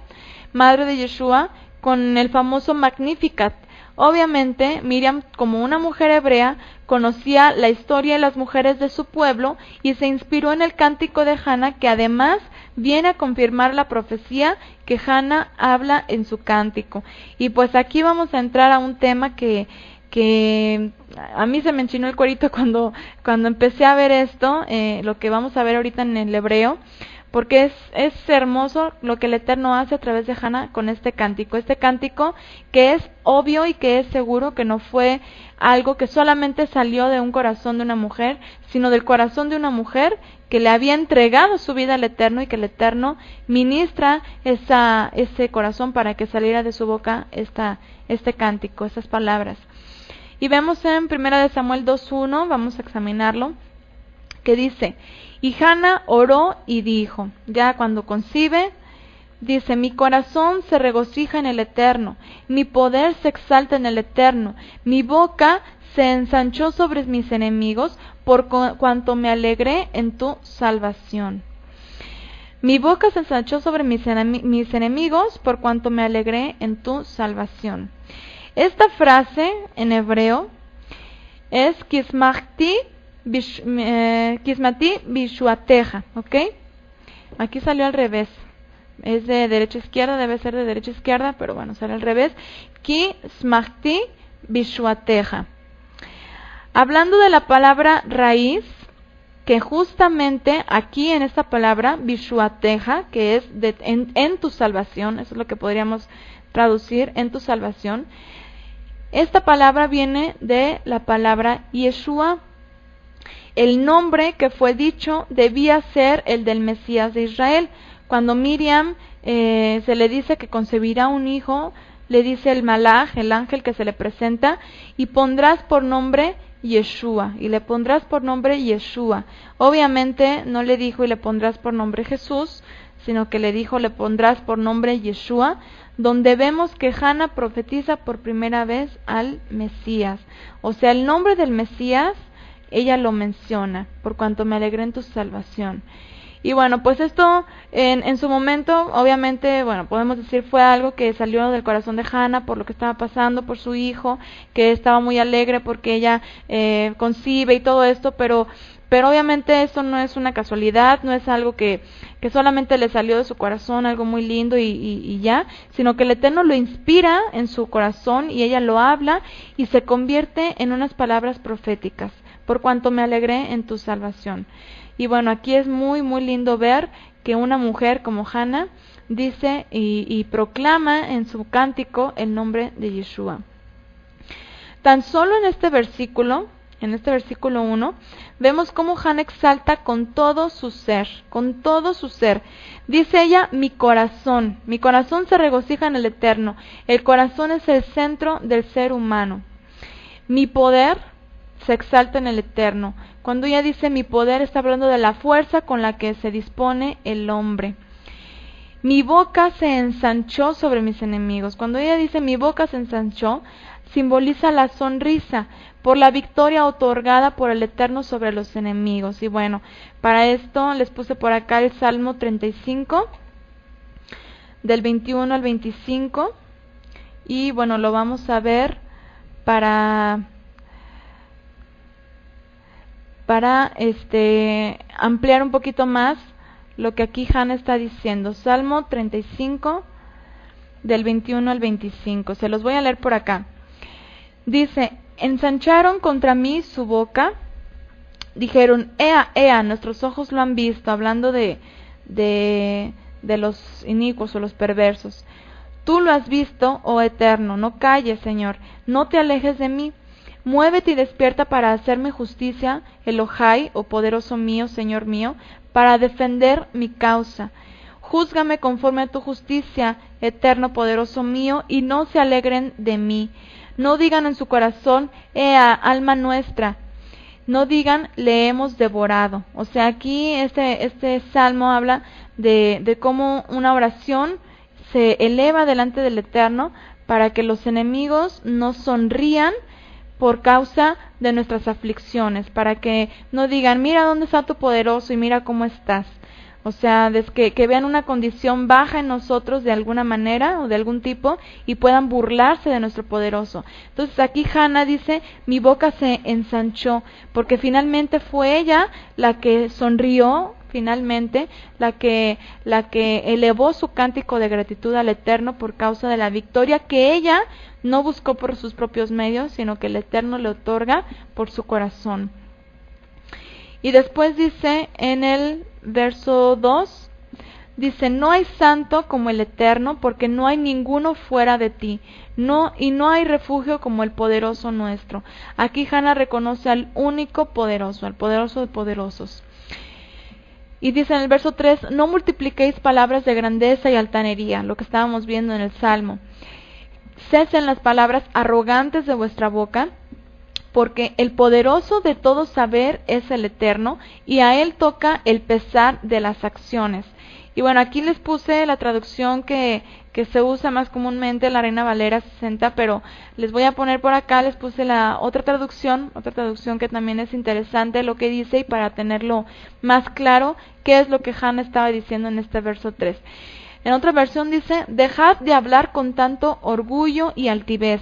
madre de Yeshua, con el famoso Magnificat. Obviamente, Miriam, como una mujer hebrea, conocía la historia de las mujeres de su pueblo y se inspiró en el cántico de Hannah, que además viene a confirmar la profecía que Hannah habla en su cántico. Y pues aquí vamos a entrar a un tema que a mí se me enchinó el cuerito cuando empecé a ver esto, lo que vamos a ver ahorita en el hebreo, porque es hermoso lo que el Eterno hace a través de Hannah con este cántico que es obvio y que es seguro que no fue algo que solamente salió de un corazón de una mujer, sino del corazón de una mujer que le había entregado su vida al Eterno y que el Eterno ministra ese corazón para que saliera de su boca este cántico, estas palabras. Y vemos en 1 Samuel 2:1, vamos a examinarlo, que dice: y Hannah oró y dijo, ya cuando concibe, dice: mi corazón se regocija en el Eterno, mi poder se exalta en el Eterno, mi boca se ensanchó sobre mis enemigos, por cuanto me alegré en tu salvación. Mi boca se ensanchó sobre mis enemigos, por cuanto me alegré en tu salvación. Esta frase en hebreo es Kismati Bishuateja, ¿ok? Aquí salió al revés. Es de derecha a izquierda, debe ser de derecha a izquierda, pero bueno, sale al revés. Kismati Bishuateja. Hablando de la palabra raíz, que justamente aquí en esta palabra Bishuateja, que es en tu salvación, eso es lo que podríamos traducir, en tu salvación. Esta palabra viene de la palabra Yeshua. El nombre que fue dicho debía ser el del Mesías de Israel. Cuando Miriam se le dice que concebirá un hijo, le dice el malaj, el ángel que se le presenta, y pondrás por nombre Yeshua, y le pondrás por nombre Yeshua. Obviamente no le dijo y le pondrás por nombre Jesús, sino que le dijo le pondrás por nombre Yeshua, donde vemos que Hannah profetiza por primera vez al Mesías. O sea, el nombre del Mesías, ella lo menciona, por cuanto me alegré en tu salvación. Y bueno, pues esto en su momento, obviamente, bueno, podemos decir fue algo que salió del corazón de Hannah por lo que estaba pasando, por su hijo, que estaba muy alegre porque ella concibe y todo esto, pero obviamente eso no es una casualidad, no es algo que solamente le salió de su corazón, algo muy lindo y ya, sino que el Eterno lo inspira en su corazón y ella lo habla y se convierte en unas palabras proféticas, por cuanto me alegré en tu salvación. Y bueno, aquí es muy muy lindo ver que una mujer como Hannah dice y proclama en su cántico el nombre de Yeshua. Tan solo en este versículo 1, vemos cómo Hannah exalta con todo su ser, con todo su ser. Dice ella, mi corazón se regocija en el Eterno. El corazón es el centro del ser humano. Mi poder se exalta en el Eterno. Cuando ella dice mi poder, está hablando de la fuerza con la que se dispone el hombre. Mi boca se ensanchó sobre mis enemigos. Cuando ella dice mi boca se ensanchó, simboliza la sonrisa por la victoria otorgada por el Eterno sobre los enemigos. Y bueno, para esto les puse por acá el Salmo 35, del 21 al 25, y bueno, lo vamos a ver para ampliar un poquito más lo que aquí Hannah está diciendo. Salmo 35, del 21 al 25. Se los voy a leer por acá. Dice: ensancharon contra mí su boca, dijeron, ea, ea, nuestros ojos lo han visto, hablando de los inicuos o los perversos. Tú lo has visto, oh Eterno, no calles, Señor, no te alejes de mí. Muévete y despierta para hacerme justicia, Elohai, oh poderoso mío, Señor mío, para defender mi causa. Júzgame conforme a tu justicia, Eterno poderoso mío, y no se alegren de mí. No digan en su corazón, ea, alma nuestra. No digan, le hemos devorado. O sea, aquí este salmo habla de cómo una oración se eleva delante del Eterno para que los enemigos no sonrían por causa de nuestras aflicciones, para que no digan, mira dónde está tu poderoso y mira cómo estás. O sea, que vean una condición baja en nosotros de alguna manera o de algún tipo y puedan burlarse de nuestro poderoso. Entonces aquí Hannah dice, mi boca se ensanchó, porque finalmente fue ella la que sonrió, finalmente, la que elevó su cántico de gratitud al Eterno por causa de la victoria que ella no buscó por sus propios medios, sino que el Eterno le otorga por su corazón. Y después dice en el verso 2, dice, no hay santo como el Eterno, porque no hay ninguno fuera de ti, y no hay refugio como el poderoso nuestro. Aquí Hannah reconoce al único poderoso, al poderoso de poderosos. Y dice en el verso 3, no multipliquéis palabras de grandeza y altanería, lo que estábamos viendo en el Salmo. Cesen las palabras arrogantes de vuestra boca, porque el poderoso de todo saber es el Eterno, y a él toca el pesar de las acciones. Y bueno, aquí les puse la traducción que se usa más comúnmente, la Reina Valera 60, pero les voy a poner por acá, les puse la otra traducción que también es interesante lo que dice, y para tenerlo más claro, qué es lo que Hannah estaba diciendo en este verso 3. En otra versión dice, dejad de hablar con tanto orgullo y altivez.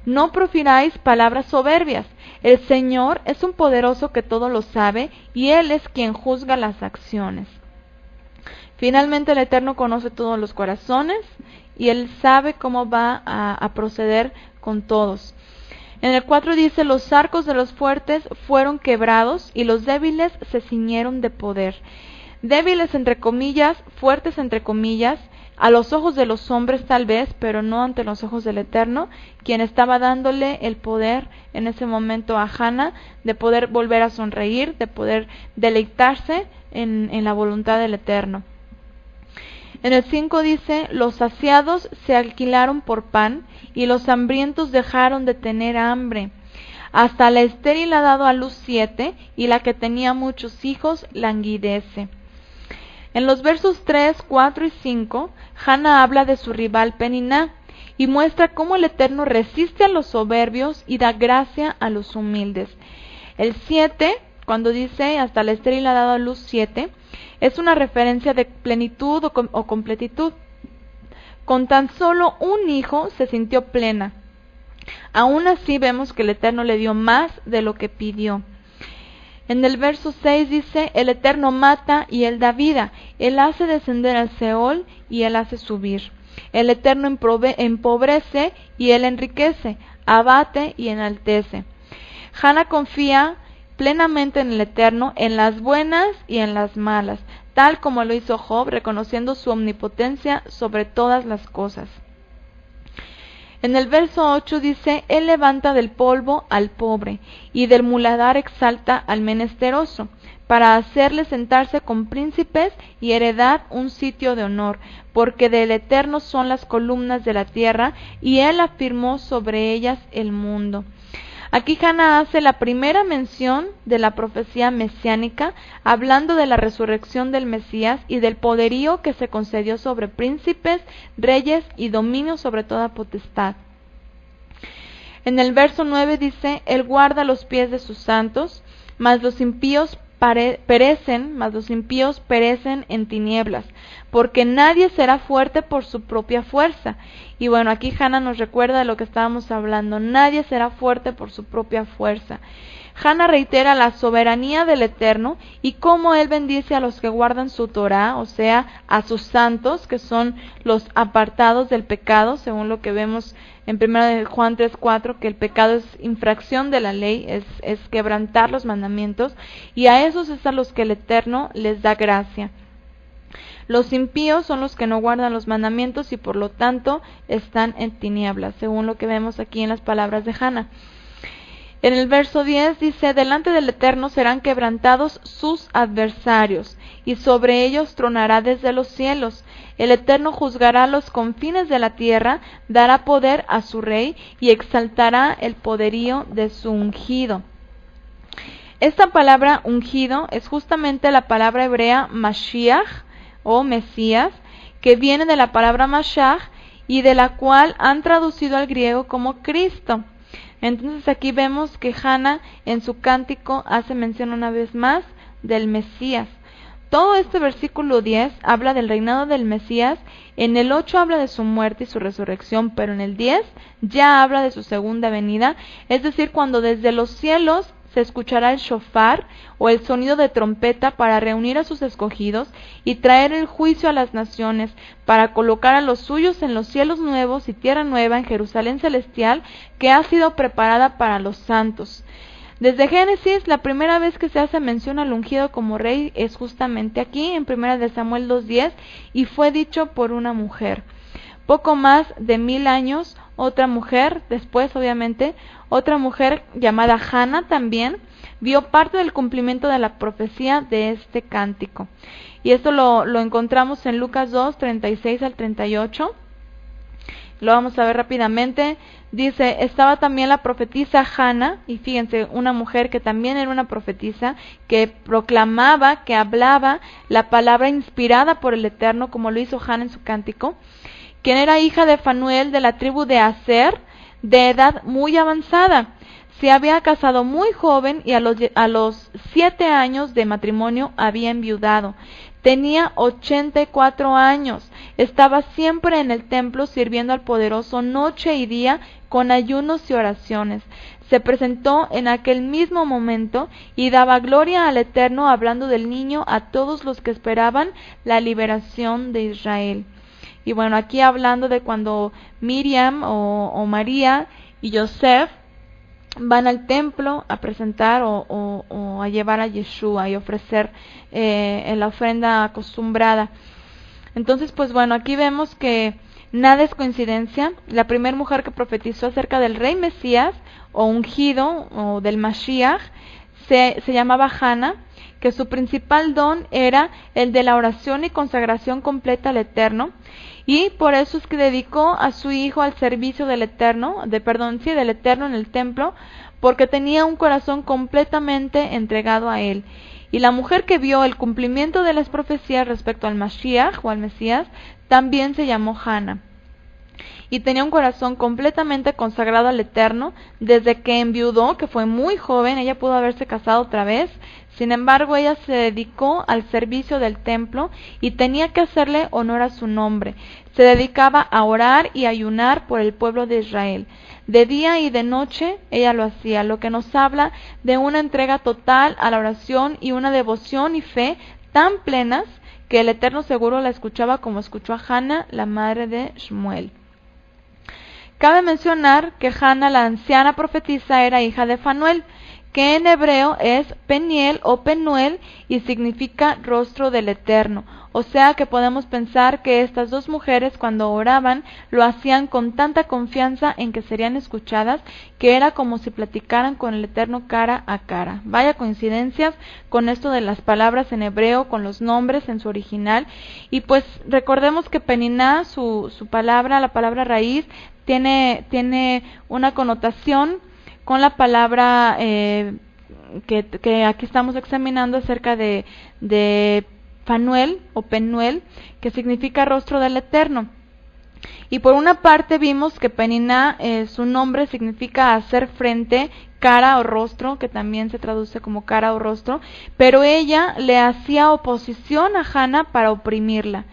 No profiráis palabras soberbias. El Señor es un poderoso que todo lo sabe, y Él es quien juzga las acciones. Finalmente el Eterno conoce todos los corazones, y Él sabe cómo va a proceder con todos. En el 4 dice, los arcos de los fuertes fueron quebrados, y los débiles se ciñeron de poder. Débiles entre comillas, fuertes entre comillas, a los ojos de los hombres tal vez, pero no ante los ojos del Eterno, quien estaba dándole el poder en ese momento a Hannah de poder volver a sonreír, de poder deleitarse en la voluntad del Eterno. En el 5 dice, los saciados se alquilaron por pan, y los hambrientos dejaron de tener hambre. Hasta la estéril ha dado a luz 7, y la que tenía muchos hijos languidece. En los versos 3, 4 y 5, Hannah habla de su rival Peniná y muestra cómo el Eterno resiste a los soberbios y da gracia a los humildes. El 7, cuando dice hasta la estéril ha dado a luz 7, es una referencia de plenitud o completitud. Con tan solo un hijo se sintió plena. Aún así vemos que el Eterno le dio más de lo que pidió. En el verso 6 dice, el Eterno mata y Él da vida, Él hace descender al Seol y Él hace subir. El Eterno empobrece y Él enriquece, abate y enaltece. Hannah confía plenamente en el Eterno, en las buenas y en las malas, tal como lo hizo Job, reconociendo su omnipotencia sobre todas las cosas. En el verso 8 dice, Él levanta del polvo al pobre, y del muladar exalta al menesteroso, para hacerle sentarse con príncipes y heredad un sitio de honor, porque del Eterno son las columnas de la tierra, y Él afirmó sobre ellas el mundo. Aquí Hannah hace la primera mención de la profecía mesiánica, hablando de la resurrección del Mesías y del poderío que se concedió sobre príncipes, reyes y dominio sobre toda potestad. En el verso 9 dice, Él guarda los pies de sus santos, mas los impíos perecen en tinieblas, porque nadie será fuerte por su propia fuerza. Y bueno, aquí Hannah nos recuerda de lo que estábamos hablando, nadie será fuerte por su propia fuerza. Hannah reitera la soberanía del Eterno y cómo Él bendice a los que guardan su Torá, o sea, a sus santos, que son los apartados del pecado, según lo que vemos en 1 Juan 3:4, que el pecado es infracción de la ley, es quebrantar los mandamientos, y a esos es a los que el Eterno les da gracia. Los impíos son los que no guardan los mandamientos y por lo tanto están en tinieblas, según lo que vemos aquí en las palabras de Hannah. En el verso 10 dice, delante del Eterno serán quebrantados sus adversarios, y sobre ellos tronará desde los cielos. El Eterno juzgará los confines de la tierra, dará poder a su rey, y exaltará el poderío de su ungido. Esta palabra ungido es justamente la palabra hebrea Mashiach, o Mesías, que viene de la palabra Mashiach, y de la cual han traducido al griego como Cristo. Entonces aquí vemos que Hannah en su cántico hace mención una vez más del Mesías. Todo este versículo 10 habla del reinado del Mesías, en el 8 habla de su muerte y su resurrección, pero en el 10 ya habla de su segunda venida, es decir, cuando desde los cielos se escuchará el shofar o el sonido de trompeta para reunir a sus escogidos y traer el juicio a las naciones, para colocar a los suyos en los cielos nuevos y tierra nueva en Jerusalén celestial, que ha sido preparada para los santos. Desde Génesis, la primera vez que se hace mención al ungido como rey es justamente aquí, en 1 Samuel 2:10, y fue dicho por una mujer. Poco más de 1000 años, otra mujer, después obviamente, otra mujer llamada Hannah también, vio parte del cumplimiento de la profecía de este cántico. Y esto lo encontramos en Lucas 2, 36 al 38. Lo vamos a ver rápidamente. Dice, estaba también la profetisa Hannah, y fíjense, una mujer que también era una profetisa, que proclamaba, que hablaba la palabra inspirada por el Eterno, como lo hizo Hannah en su cántico, quien era hija de Fanuel de la tribu de Aser, de edad muy avanzada. Se había casado muy joven y a los 7 años de matrimonio había enviudado. Tenía 84 años. Estaba siempre en el templo sirviendo al Poderoso noche y día con ayunos y oraciones. Se presentó en aquel mismo momento y daba gloria al Eterno, hablando del niño a todos los que esperaban la liberación de Israel. Y bueno, aquí hablando de cuando Miriam o María y Yosef van al templo a presentar o a llevar a Yeshua y ofrecer la ofrenda acostumbrada. Entonces, pues bueno, aquí vemos que nada es coincidencia. La primera mujer que profetizó acerca del rey Mesías o ungido o del Mashiach se llamaba Hannah, que su principal don era el de la oración y consagración completa al Eterno, y por eso es que dedicó a su hijo al servicio del Eterno, del Eterno en el templo, porque tenía un corazón completamente entregado a él. Y la mujer que vio el cumplimiento de las profecías respecto al Mashiach o al Mesías también se llamó Hannah. Y tenía un corazón completamente consagrado al Eterno. Desde que enviudó, que fue muy joven, ella pudo haberse casado otra vez. Sin embargo, ella se dedicó al servicio del templo y tenía que hacerle honor a su nombre. Se dedicaba a orar y ayunar por el pueblo de Israel. De día y de noche ella lo hacía, lo que nos habla de una entrega total a la oración y una devoción y fe tan plenas que el Eterno seguro la escuchaba como escuchó a Hannah, la madre de Shmuel. Cabe mencionar que Hannah, la anciana profetisa, era hija de Fanuel, que en hebreo es Peniel o Penuel y significa rostro del Eterno. O sea que podemos pensar que estas dos mujeres, cuando oraban, lo hacían con tanta confianza en que serían escuchadas, que era como si platicaran con el Eterno cara a cara. Vaya coincidencias con esto de las palabras en hebreo, con los nombres en su original. Y pues recordemos que Peniná, su palabra, la palabra raíz, tiene una connotación con la palabra que aquí estamos examinando acerca de Fanuel o Penuel, que significa rostro del Eterno. Y por una parte vimos que Peniná, su nombre significa hacer frente, cara o rostro, que también se traduce como cara o rostro, pero ella le hacía oposición a Hana para oprimirla.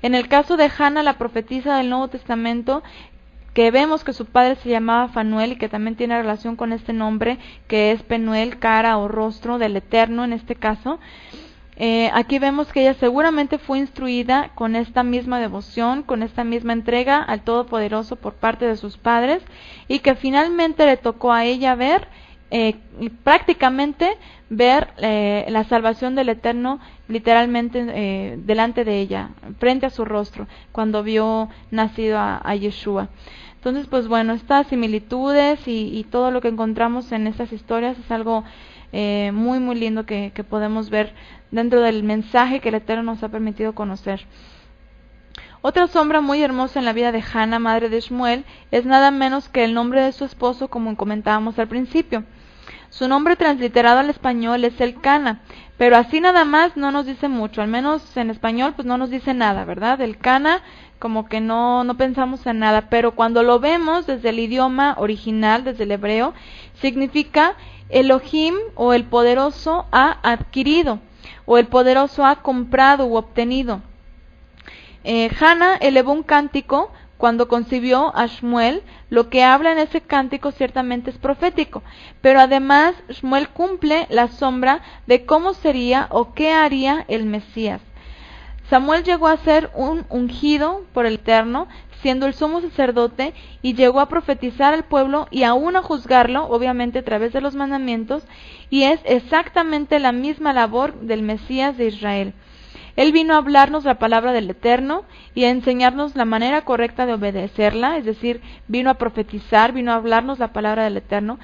En el caso de Hana, la profetisa del Nuevo Testamento, que vemos que su padre se llamaba Fanuel y que también tiene relación con este nombre, que es Penuel, cara o rostro del Eterno en este caso. Aquí vemos que ella seguramente fue instruida con esta misma devoción, con esta misma entrega al Todopoderoso por parte de sus padres, y que finalmente le tocó a ella ver, prácticamente ver la salvación del Eterno literalmente delante de ella, frente a su rostro, cuando vio nacido a Yeshua. Entonces, pues bueno, estas similitudes y todo lo que encontramos en estas historias es algo muy muy lindo que podemos ver dentro del mensaje que el Eterno nos ha permitido conocer. Otra sombra muy hermosa en la vida de Hana, madre de Shmuel, es nada menos que el nombre de su esposo, como comentábamos al principio. Su nombre transliterado al español es Elcana, pero así nada más no nos dice mucho, al menos en español pues no nos dice nada, ¿verdad? Elcana como que no pensamos en nada, pero cuando lo vemos desde el idioma original, desde el hebreo, significa Elohim o el poderoso ha adquirido, o el poderoso ha comprado u obtenido. Hana elevó un cántico cuando concibió a Shmuel. Lo que habla en ese cántico ciertamente es profético, pero además Shmuel cumple la sombra de cómo sería o qué haría el Mesías. Samuel llegó a ser un ungido por el Eterno, siendo el sumo sacerdote, y llegó a profetizar al pueblo y aún a juzgarlo, obviamente a través de los mandamientos, y es exactamente la misma labor del Mesías de Israel. Él vino a hablarnos la palabra del Eterno y a enseñarnos la manera correcta de obedecerla, es decir, vino a profetizar, vino a hablarnos la palabra del Eterno.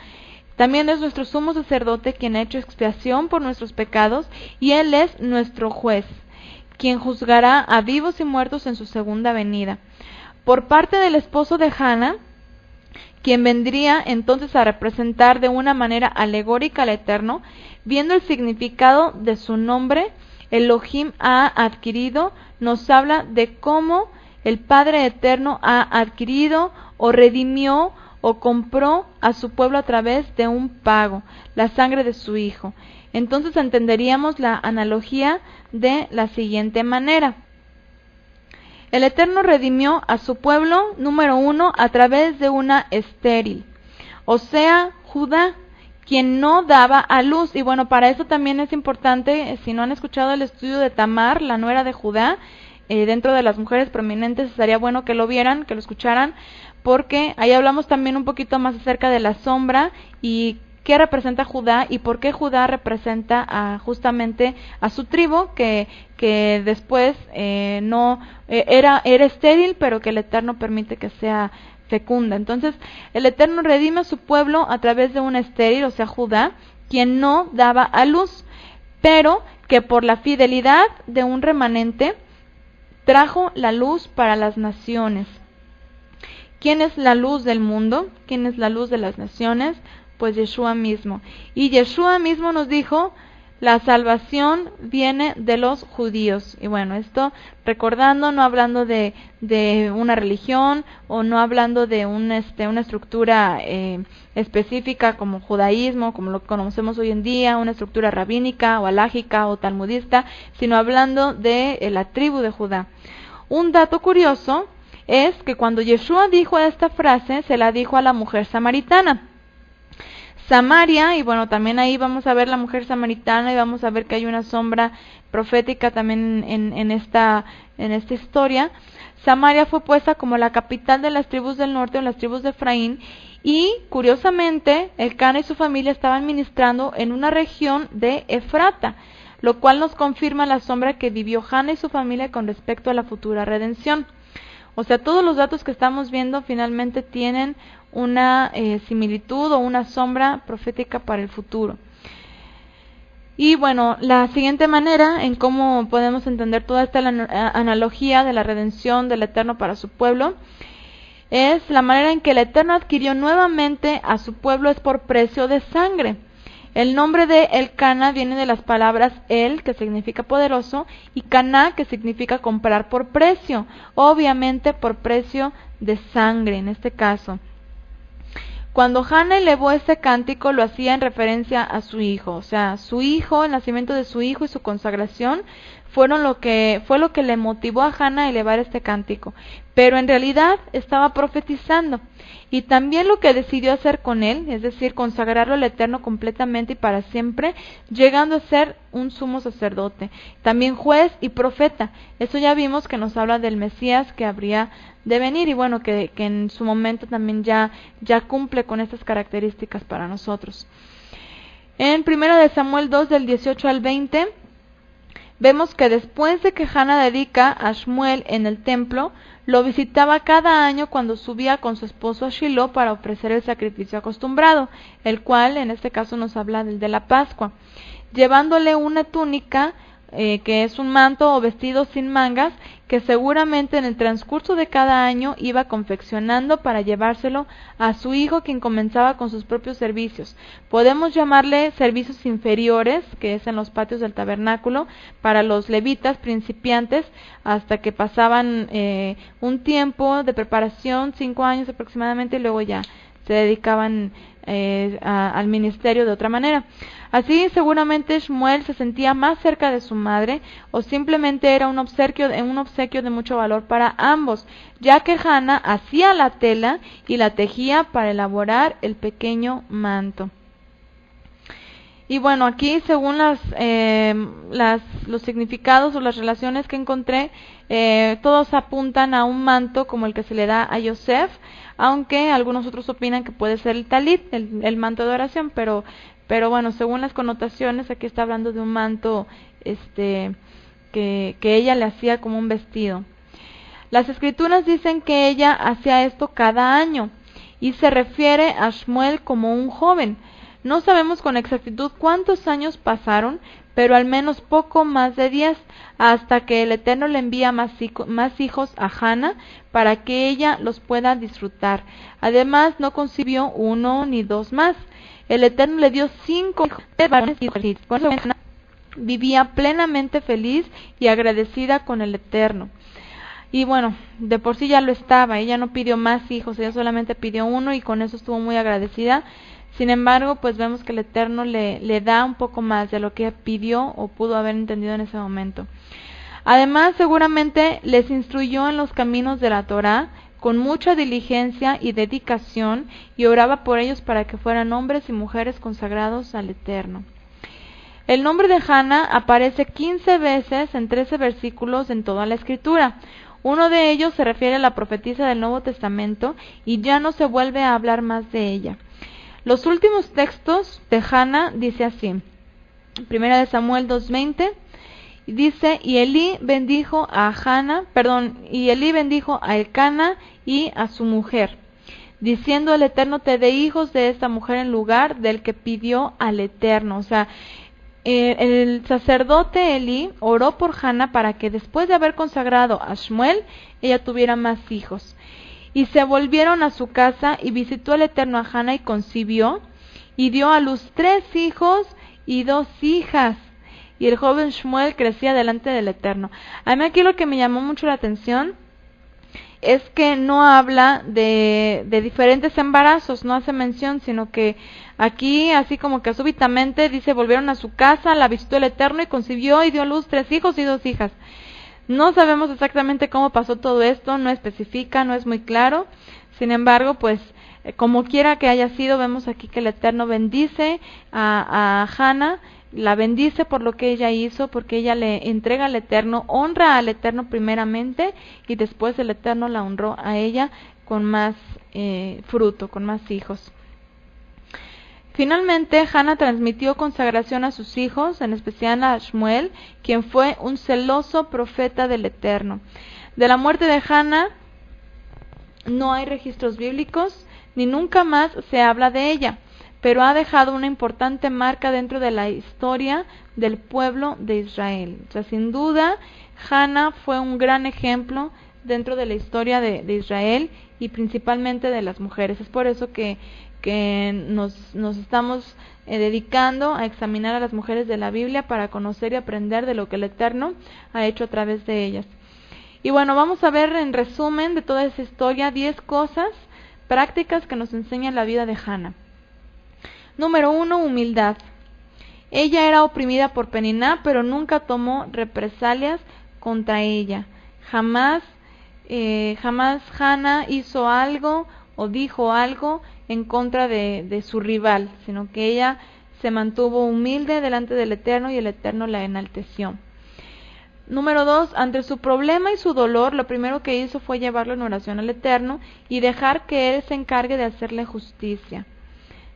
También es nuestro sumo sacerdote quien ha hecho expiación por nuestros pecados, y Él es nuestro juez, quien juzgará a vivos y muertos en su segunda venida. Por parte del esposo de Hana, quien vendría entonces a representar de una manera alegórica al Eterno, viendo el significado de su nombre, Elohim ha adquirido, nos habla de cómo el Padre Eterno ha adquirido o redimió o compró a su pueblo a través de un pago, la sangre de su Hijo. Entonces entenderíamos la analogía de la siguiente manera. El Eterno redimió a su pueblo, número 1, a través de una estéril, o sea, Judá, quien no daba a luz. Y bueno, para eso también es importante, si no han escuchado el estudio de Tamar, la nuera de Judá, dentro de las mujeres prominentes, estaría bueno que lo vieran, que lo escucharan, porque ahí hablamos también un poquito más acerca de la sombra y qué representa Judá y por qué Judá representa justamente a su tribu, que después era estéril, pero que el Eterno permite que sea fecunda. Entonces, el Eterno redime a su pueblo a través de un estéril, o sea, Judá, quien no daba a luz, pero que por la fidelidad de un remanente trajo la luz para las naciones. ¿Quién es la luz del mundo? ¿Quién es la luz de las naciones? Pues Yeshua mismo. Y Yeshua mismo nos dijo, la salvación viene de los judíos. Y bueno, esto recordando, no hablando de una religión o no hablando de una estructura específica como judaísmo, como lo conocemos hoy en día, una estructura rabínica o alágica o talmudista, sino hablando de la tribu de Judá. Un dato curioso es que cuando Yeshua dijo esta frase, se la dijo a la mujer samaritana. Samaria, y bueno, también ahí vamos a ver la mujer samaritana y vamos a ver que hay una sombra profética también en esta historia. Samaria fue puesta como la capital de las tribus del norte, o las tribus de Efraín, y curiosamente, Elcana y su familia estaban ministrando en una región de Efrata, lo cual nos confirma la sombra que vivió Hana y su familia con respecto a la futura redención. O sea, todos los datos que estamos viendo finalmente tienen una similitud o una sombra profética para el futuro. Y bueno, la siguiente manera en cómo podemos entender toda esta analogía de la redención del Eterno para su pueblo es la manera en que el Eterno adquirió nuevamente a su pueblo es por precio de sangre. El nombre de Elcana viene de las palabras El, que significa poderoso, y Caná, que significa comprar por precio, obviamente por precio de sangre en este caso. Cuando Hannah elevó este cántico, lo hacía en referencia a su hijo, o sea, su hijo, el nacimiento de su hijo y su consagración fue lo que le motivó a Hannah a elevar este cántico, pero en realidad estaba profetizando, y también lo que decidió hacer con él, es decir, consagrarlo al Eterno completamente y para siempre, llegando a ser un sumo sacerdote, también juez y profeta. Eso ya vimos que nos habla del Mesías que habría de venir, y bueno, que en su momento también ya cumple con estas características para nosotros. En 1 Samuel 2, del 18 al 20, vemos que después de que Hannah dedica a Shmuel en el templo, lo visitaba cada año cuando subía con su esposo a Shiloh para ofrecer el sacrificio acostumbrado, el cual en este caso nos habla del de la Pascua, llevándole una túnica, que es un manto o vestido sin mangas, que seguramente en el transcurso de cada año iba confeccionando para llevárselo a su hijo, quien comenzaba con sus propios servicios. Podemos llamarle servicios inferiores, que es en los patios del tabernáculo, para los levitas principiantes, hasta que pasaban un tiempo de preparación, 5 años aproximadamente, y luego ya se dedicaban al ministerio de otra manera. Así seguramente Shmuel se sentía más cerca de su madre, o simplemente era un obsequio de mucho valor para ambos, ya que Hannah hacía la tela y la tejía para elaborar el pequeño manto. Y bueno, aquí según los significados o las relaciones que encontré, todos apuntan a un manto como el que se le da a Yosef, aunque algunos otros opinan que puede ser el talit, el manto de oración, pero bueno, según las connotaciones, aquí está hablando de un manto que ella le hacía como un vestido. Las escrituras dicen que ella hacía esto cada año, y se refiere a Shmuel como un joven. No sabemos con exactitud cuántos años pasaron, pero al menos poco más de 10, hasta que el Eterno le envía más hijos a Hannah para que ella los pueda disfrutar. Además, no concibió 1 ni 2 más. El Eterno le dio 5 hijos varones y por eso vivía plenamente feliz y agradecida con el Eterno. Y bueno, de por sí ya lo estaba, ella no pidió más hijos, ella solamente pidió 1 y con eso estuvo muy agradecida. Sin embargo, pues vemos que el Eterno le da un poco más de lo que pidió o pudo haber entendido en ese momento. Además, seguramente les instruyó en los caminos de la Torá con mucha diligencia y dedicación, y oraba por ellos para que fueran hombres y mujeres consagrados al Eterno. El nombre de Hannah aparece 15 veces en 13 versículos en toda la Escritura. Uno de ellos se refiere a la profetisa del Nuevo Testamento y ya no se vuelve a hablar más de ella. Los últimos textos de Hannah dice así, 1 Samuel 2:20, dice, y Elí bendijo a Elcana y a su mujer, diciendo el Eterno te dé hijos de esta mujer en lugar del que pidió al Eterno. O sea, el sacerdote Elí oró por Hannah para que después de haber consagrado a Shmuel, ella tuviera más hijos. Y se volvieron a su casa y visitó el Eterno a Hannah y concibió y dio a luz 3 hijos y 2 hijas. Y el joven Shmuel crecía delante del Eterno. A mí aquí lo que me llamó mucho la atención es que no habla de diferentes embarazos, no hace mención, sino que aquí así como que súbitamente dice volvieron a su casa, la visitó el Eterno y concibió y dio a luz 3 hijos y 2 hijas. No sabemos exactamente cómo pasó todo esto, no especifica, no es muy claro. Sin embargo, pues como quiera que haya sido, vemos aquí que el Eterno bendice a Hannah, la bendice por lo que ella hizo, porque ella le entrega al Eterno, honra al Eterno primeramente, y después el Eterno la honró a ella con más fruto, con más hijos. Finalmente, Hannah transmitió consagración a sus hijos, en especial a Shmuel, quien fue un celoso profeta del Eterno. De la muerte de Hannah no hay registros bíblicos, ni nunca más se habla de ella, pero ha dejado una importante marca dentro de la historia del pueblo de Israel. O sea, sin duda, Hannah fue un gran ejemplo dentro de la historia de Israel y principalmente de las mujeres. Es por eso que nos estamos dedicando a examinar a las mujeres de la Biblia para conocer y aprender de lo que el Eterno ha hecho a través de ellas. Y bueno, vamos a ver en resumen de toda esa historia 10 cosas prácticas que nos enseña la vida de Hannah. Número 1, humildad. Ella era oprimida por Peniná, pero nunca tomó represalias contra ella. Jamás Hannah hizo algo o dijo algo en contra de su rival, sino que ella se mantuvo humilde delante del Eterno y el Eterno la enalteció. Número 2, ante su problema y su dolor, lo primero que hizo fue llevarlo en oración al Eterno y dejar que Él se encargue de hacerle justicia.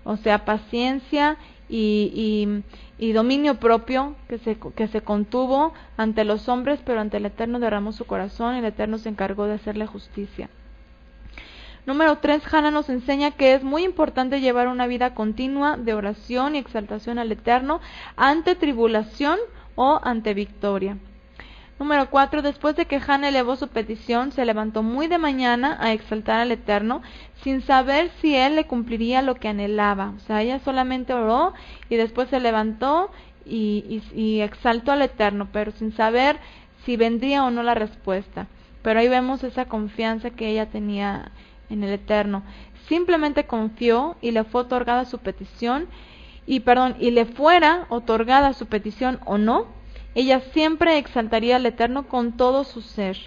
O sea, paciencia y dominio propio que se contuvo ante los hombres, pero ante el Eterno derramó su corazón y el Eterno se encargó de hacerle justicia. Número 3, Hannah nos enseña que es muy importante llevar una vida continua de oración y exaltación al Eterno ante tribulación o ante victoria. Número 4, después de que Hannah elevó su petición, se levantó muy de mañana a exaltar al Eterno, sin saber si Él le cumpliría lo que anhelaba. O sea, ella solamente oró y después se levantó y exaltó al Eterno, pero sin saber si vendría o no la respuesta. Pero ahí vemos esa confianza que ella tenía en el Eterno. Simplemente confió y le fue otorgada su petición, y le fuera otorgada su petición o no, ella siempre exaltaría al Eterno con todo su ser.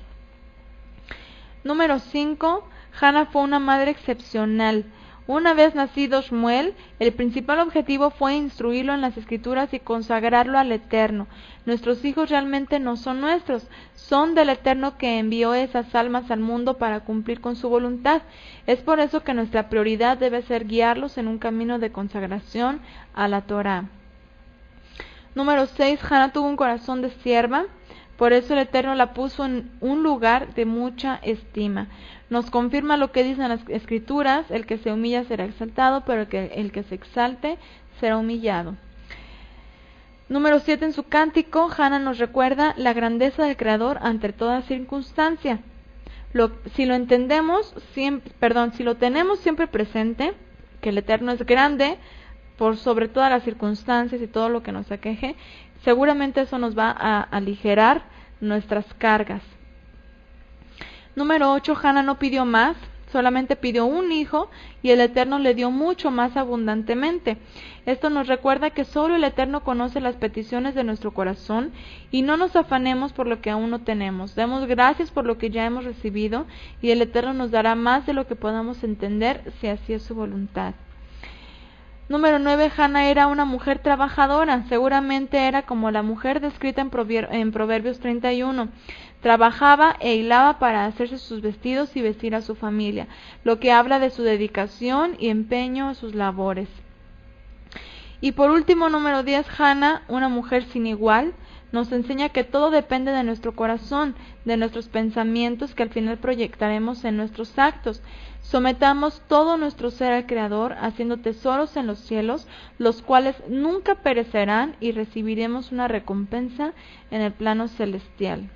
Número 5, Hannah fue una madre excepcional. Una vez nacido Shmuel, el principal objetivo fue instruirlo en las Escrituras y consagrarlo al Eterno. Nuestros hijos realmente no son nuestros, son del Eterno que envió esas almas al mundo para cumplir con su voluntad. Es por eso que nuestra prioridad debe ser guiarlos en un camino de consagración a la Torá. Número 6, Hannah tuvo un corazón de sierva, por eso el Eterno la puso en un lugar de mucha estima. Nos confirma lo que dicen las Escrituras: el que se humilla será exaltado, pero el que se exalte será humillado. Número 7, en su cántico, Hannah nos recuerda la grandeza del Creador ante toda circunstancia. Si lo tenemos siempre presente, que el Eterno es grande por sobre todas las circunstancias y todo lo que nos aqueje, seguramente eso nos va a aligerar nuestras cargas. Número 8, Hannah no pidió más, solamente pidió un hijo y el Eterno le dio mucho más abundantemente. Esto nos recuerda que solo el Eterno conoce las peticiones de nuestro corazón y no nos afanemos por lo que aún no tenemos. Demos gracias por lo que ya hemos recibido y el Eterno nos dará más de lo que podamos entender si así es su voluntad. Número 9, Hannah era una mujer trabajadora, seguramente era como la mujer descrita en Proverbios 31. Trabajaba e hilaba para hacerse sus vestidos y vestir a su familia, lo que habla de su dedicación y empeño a sus labores. Y por último, número 10, Hannah, una mujer sin igual, nos enseña que todo depende de nuestro corazón, de nuestros pensamientos que al final proyectaremos en nuestros actos. Sometamos todo nuestro ser al Creador, haciendo tesoros en los cielos, los cuales nunca perecerán, y recibiremos una recompensa en el plano celestial.